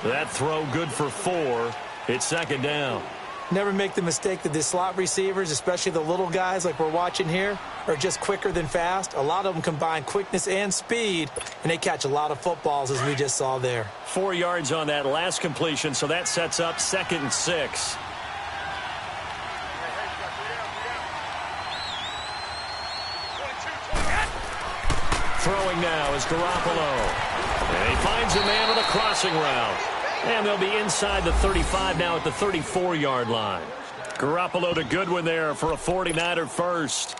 That throw good for 4. It's 2nd down. Never make the mistake that the slot receivers, especially the little guys like we're watching here, are just quicker than fast. A lot of them combine quickness and speed, and they catch a lot of footballs, as we just saw there. 4 yards on that last completion, so that sets up 2nd and 6. Throwing now is Garoppolo. And he finds a man with a crossing route. And they'll be inside the 35 now at the 34-yard line. Garoppolo to Goodwin there for a 49er first.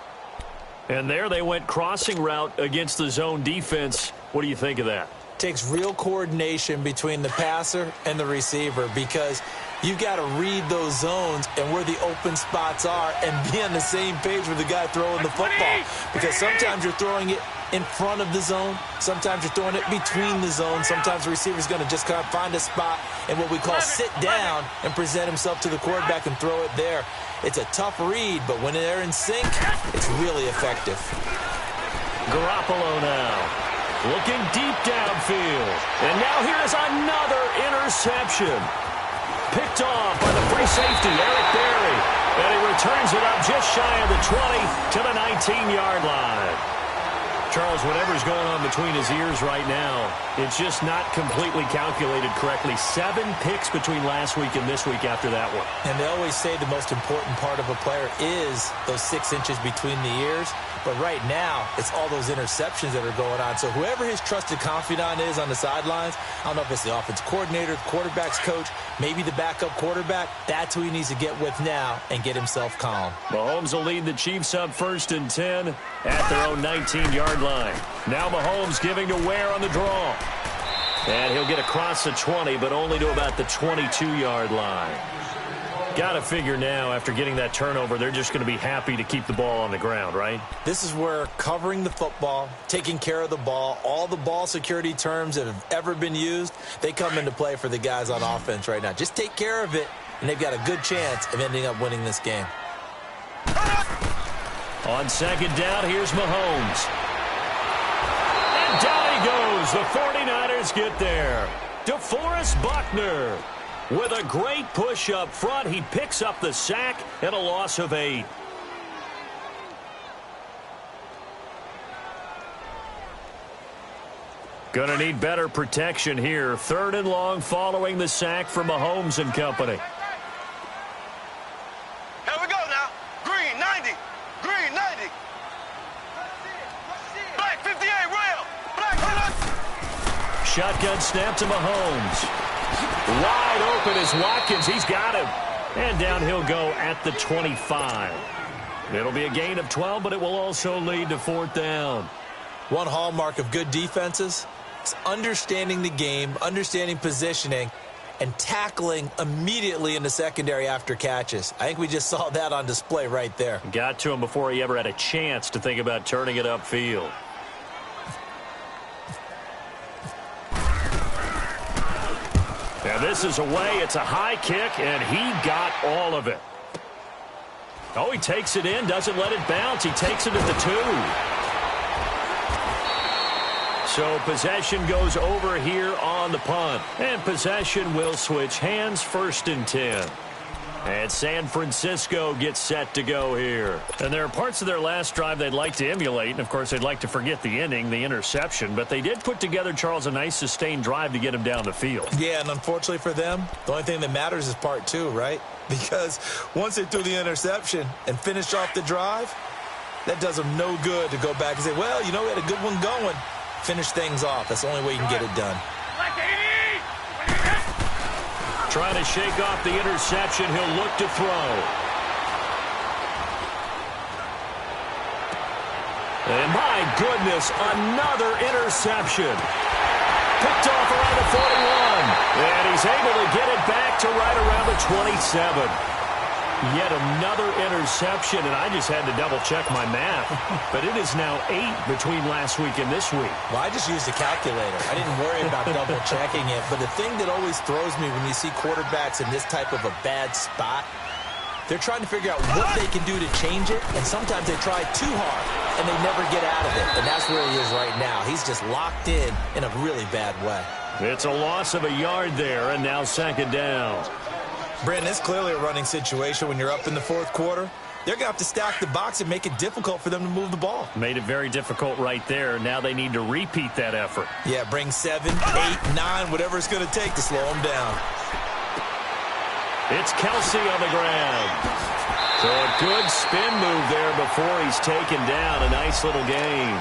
And there they went crossing route against the zone defense. What do you think of that? Takes real coordination between the passer and the receiver because you've got to read those zones and where the open spots are and be on the same page with the guy throwing the football. Because sometimes you're throwing it in front of the zone. Sometimes you're throwing it between the zones. Sometimes the receiver's going to just kind of find a spot and what we call sit down and present himself to the quarterback and throw it there. It's a tough read, but when they're in sync, it's really effective. Garoppolo now. Looking deep downfield. And now here's another interception. Picked off by the free safety, Eric Berry. And he returns it up just shy of the 20 to the 19-yard line. Charles, whatever's going on between his ears right now, it's just not completely calculated correctly. 7 picks between last week and this week after that one. And they always say the most important part of a player is those 6 inches between the ears. But right now, it's all those interceptions that are going on. So whoever his trusted confidant is on the sidelines, I don't know if it's the offense coordinator, the quarterback's coach, maybe the backup quarterback, that's who he needs to get with now and get himself calm. Mahomes will lead the Chiefs up 1st and 10 at their own 19-yard line. Now Mahomes giving to Ware on the draw. And he'll get across the 20, but only to about the 22-yard line. Got to figure now, after getting that turnover, they're just going to be happy to keep the ball on the ground, right? This is where covering the football, taking care of the ball, all the ball security terms that have ever been used, they come into play for the guys on offense right now. Just take care of it, and they've got a good chance of ending up winning this game. On 2nd down, here's Mahomes. And down he goes. The 49ers get there. DeForest Buckner. With a great push up front, he picks up the sack and a loss of 8. Going to need better protection here. 3rd and long following the sack from Mahomes and company. Here we go now. Green, 90. Green, 90. Black, 58, rail. Black, Shotgun snap to Mahomes. Wide open is Watkins. He's got him. And down he'll go at the 25. It'll be a gain of 12, but it will also lead to 4th down. One hallmark of good defenses is understanding the game, understanding positioning, and tackling immediately in the secondary after catches. I think we just saw that on display right there. Got to him before he ever had a chance to think about turning it upfield. Now this is away. It's a high kick, and he got all of it. Oh, he takes it in, doesn't let it bounce. He takes it at the 2. So possession goes over here on the punt. And possession will switch hands, 1st and 10. And San Francisco gets set to go here. And there are parts of their last drive they'd like to emulate. And, of course, they'd like to forget the inning, the interception. But they did put together, Charles, a nice sustained drive to get him down the field. Yeah, and unfortunately for them, the only thing that matters is part 2, right? Because once they threw the interception and finished off the drive, that does them no good to go back and say, well, you know, we had a good one going. Finish things off. That's the only way you can get it done. Trying to shake off the interception. He'll look to throw. And my goodness, another interception. Picked off around the 41. And he's able to get it back to right around the 27. Yet another interception, and I just had to double-check my math. But it is now 8 between last week and this week. Well, I just used a calculator. I didn't worry about double-checking it. But the thing that always throws me when you see quarterbacks in this type of a bad spot, they're trying to figure out what they can do to change it, and sometimes they try too hard, and they never get out of it. And that's where he is right now. He's just locked in a really bad way. It's a loss of a yard there, and now 2nd down. Brandon, it's clearly a running situation when you're up in the 4th quarter. They're going to have to stack the box and make it difficult for them to move the ball. Made it very difficult right there. Now they need to repeat that effort. Yeah, bring 7, 8, 9, whatever it's going to take to slow them down. It's Kelsey on the ground. So a good spin move there before he's taken down. A nice little gain.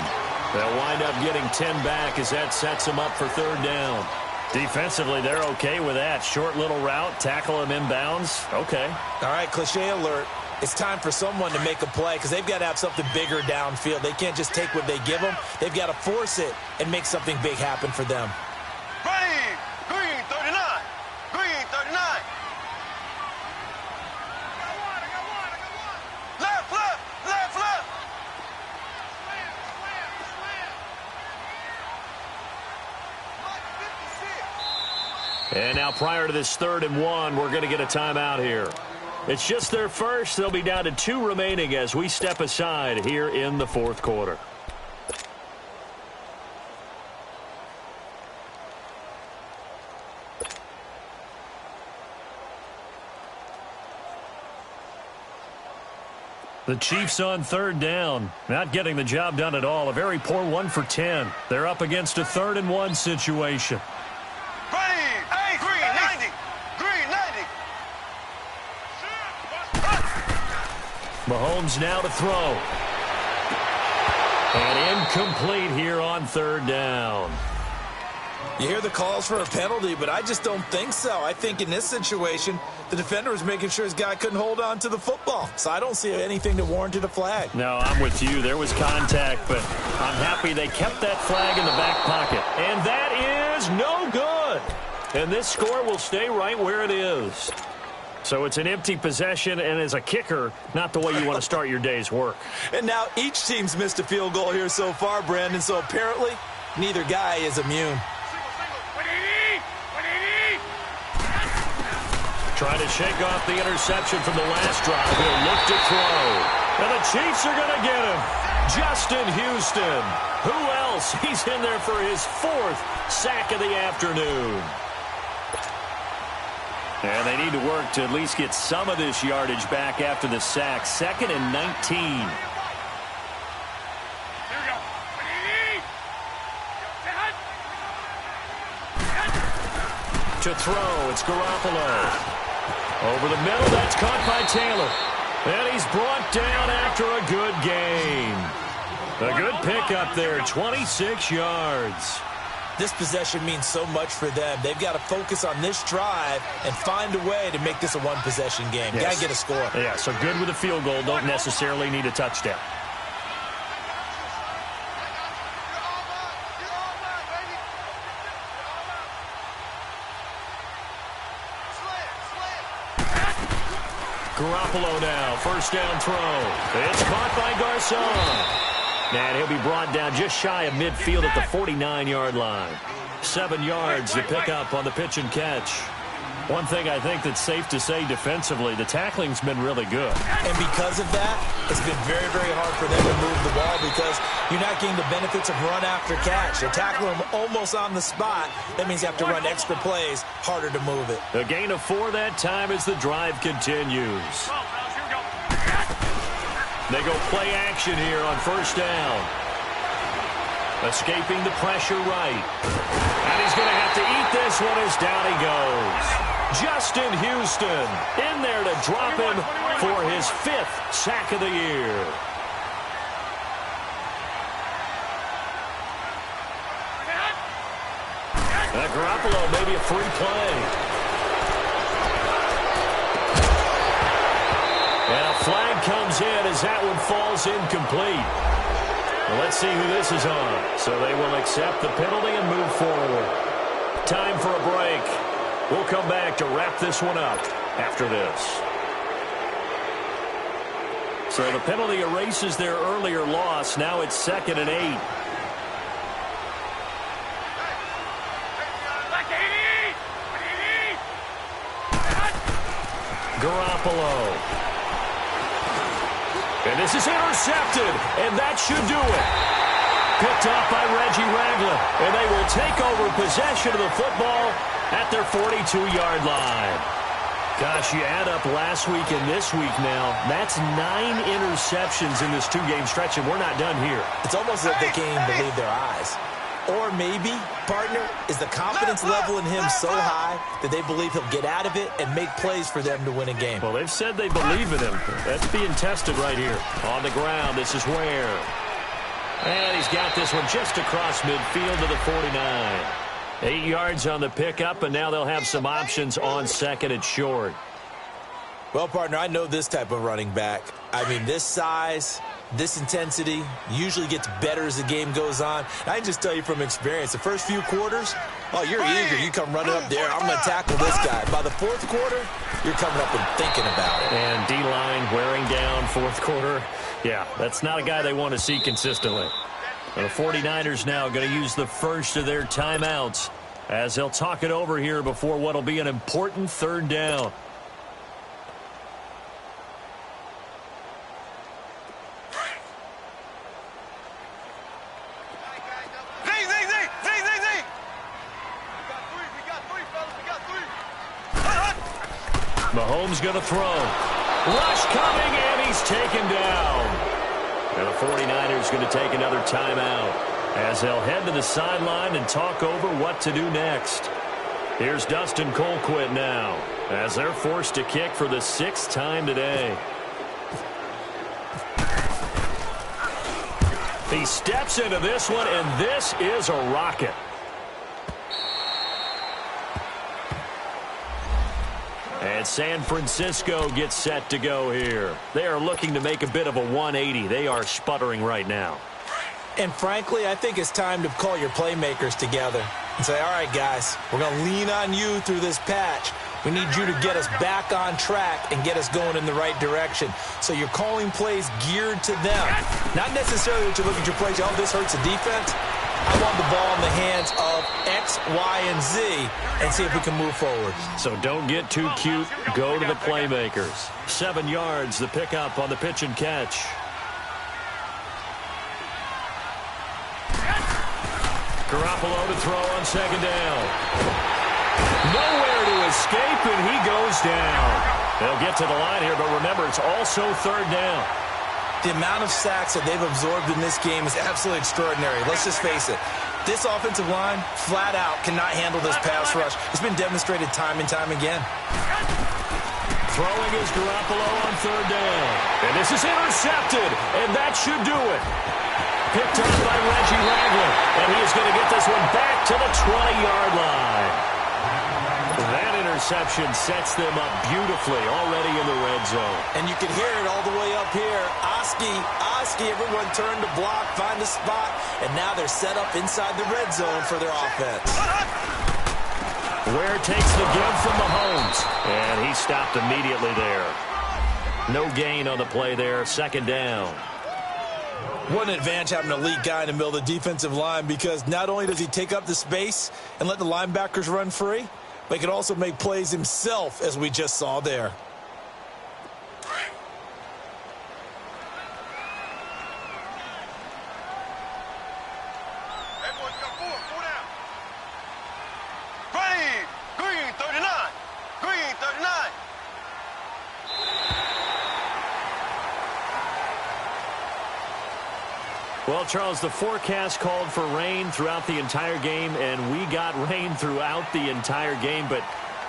They'll wind up getting 10 back as that sets them up for 3rd down. Defensively, they're okay with that. Short little route, tackle him inbounds. Okay. All right, cliche alert. It's time for someone to make a play because they've got to have something bigger downfield. They can't just take what they give them. They've got to force it and make something big happen for them. Green 39. Green 39. Left. And now prior to this 3rd and 1, we're going to get a timeout here. It's just their first. They'll be down to 2 remaining as we step aside here in the 4th quarter. The Chiefs on 3rd down. Not getting the job done at all. A very poor 1 for 10. They're up against a 3rd and 1 situation. Green 90. Green 90. Mahomes now to throw. And incomplete here on 3rd down. You hear the calls for a penalty, but I just don't think so. I think in this situation, the defender was making sure his guy couldn't hold on to the football. So I don't see anything that warranted a flag. No, I'm with you. There was contact, but I'm happy they kept that flag in the back pocket. And that is no good. And this score will stay right where it is. So it's an empty possession, and as a kicker, not the way you want to start your day's work. And now each team's missed a field goal here so far, Brandon, so apparently neither guy is immune. Trying to shake off the interception from the last drive. He'll look to throw. And the Chiefs are going to get him. Justin Houston. Who else? He's in there for his 4th sack of the afternoon. And they need to work to at least get some of this yardage back after the sack. 2nd and 19. To throw, it's Garoppolo. Over the middle, that's caught by Taylor. And he's brought down after a good gain. A good pickup there, 26 yards. This possession means so much for them. They've got to focus on this drive and find a way to make this a one-possession game. Yes. Got to get a score. Yeah, so good with a field goal. Don't necessarily need a touchdown. Garoppolo now, 1st down throw. It's caught by Garcon. And he'll be brought down just shy of midfield at the 49-yard line. 7 yards to pick up on the pitch and catch. One thing I think that's safe to say defensively, the tackling's been really good. And because of that, it's been very, very hard for them to move the ball because you're not getting the benefits of run after catch. They're tackling them almost on the spot. That means you have to run extra plays, harder to move it. A gain of 4 that time as the drive continues. They go play action here on 1st down. Escaping the pressure right. And he's going to have to eat this one as down he goes. Justin Houston in there to drop him for his 5th sack of the year. Garoppolo, maybe a free play. And a flag comes in as that one falls incomplete. Well, let's see who this is on. So they will accept the penalty and move forward. Time for a break. We'll come back to wrap this one up after this. So the penalty erases their earlier loss. Now it's 2nd and 8. Garoppolo. And this is intercepted, and that should do it. Picked up by Reggie Ragland, and they will take over possession of the football at their 42-yard line. Gosh, you add up last week and this week now, that's 9 interceptions in this 2-game stretch, and we're not done here. It's almost like they can't even believe their eyes. Or maybe, partner, is the confidence level in him so high that they believe he'll get out of it and make plays for them to win a game. Well, they've said they believe in him. That's being tested right here. On the ground, this is Ware. And he's got this one just across midfield to the 49. 8 yards on the pickup, and now they'll have some options on 2nd and short. Well, partner, I know this type of running back. I mean, this size, this intensity usually gets better as the game goes on. I can just tell you from experience, the first few quarters, oh, you're eager. You come running up there. I'm going to tackle this guy. By the fourth quarter, you're coming up and thinking about it. And D-line wearing down fourth quarter. Yeah, that's not a guy they want to see consistently. The 49ers now going to use the first of their timeouts as they'll talk it over here before what will be an important third down. Mahomes going to throw. Rush coming, and he's taken down. And the 49ers going to take another timeout as they'll head to the sideline and talk over what to do next. Here's Dustin Colquitt now as they're forced to kick for the 6th time today. He steps into this one, and this is a rocket. And San Francisco gets set to go here. They are looking to make a bit of a 180. They are sputtering right now. And frankly, I think it's time to call your playmakers together and say, all right, guys, we're going to lean on you through this patch. We need you to get us back on track and get us going in the right direction. So you're calling plays geared to them. Not necessarily that you look at your plays, oh, this hurts the defense. I want the ball in the hands of X, Y, and Z and see if we can move forward. So don't get too cute. Go to the playmakers. 7 yards, the pickup on the pitch and catch. Garoppolo to throw on second down. Nowhere to escape, and he goes down. They'll get to the line here, but remember, it's also third down. The amount of sacks that they've absorbed in this game is absolutely extraordinary. Let's just face it. This offensive line, flat out, cannot handle this pass rush. It's been demonstrated time and time again. Throwing is Garoppolo on third down. And this is intercepted, and that should do it. Picked up by Reggie Ragland, and he is going to get this one back to the 20-yard line. That interception sets them up beautifully already in the red zone. And you can hear it all the way up here. Oski, everyone turned to block, find a spot, and now they're set up inside the red zone for their offense. Ware takes the give from Mahomes, and he stopped immediately there. No gain on the play there, second down. What an advantage having an elite guy in the middle of the defensive line, because not only does he take up the space and let the linebackers run free, but he can also make plays himself, as we just saw there. Well, Charles, the forecast called for rain throughout the entire game, and we got rain throughout the entire game. But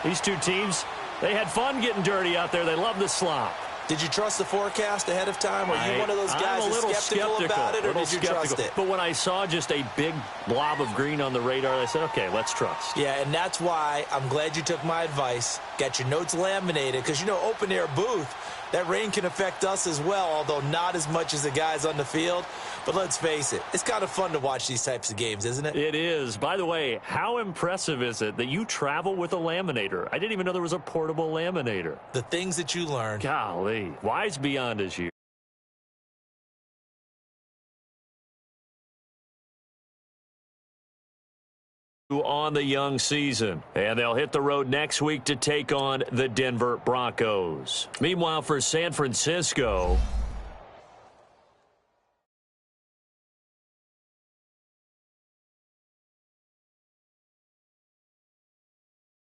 these two teams, they had fun getting dirty out there. They love the slop. Did you trust the forecast ahead of time? Are you one of those guys that's skeptical about it, or did you trust it? But when I saw just a big blob of green on the radar, I said, okay, let's trust. Yeah, and that's why I'm glad you took my advice. Got your notes laminated, because, you know, open-air booth, that rain can affect us as well, although not as much as the guys on the field. But let's face it, it's kind of fun to watch these types of games, isn't it? It is. By the way, how impressive is it that you travel with a laminator? I didn't even know there was a portable laminator. The things that you learn. Golly, wise beyond his years. On the young season, and they'll hit the road next week to take on the Denver Broncos. Meanwhile, for San Francisco,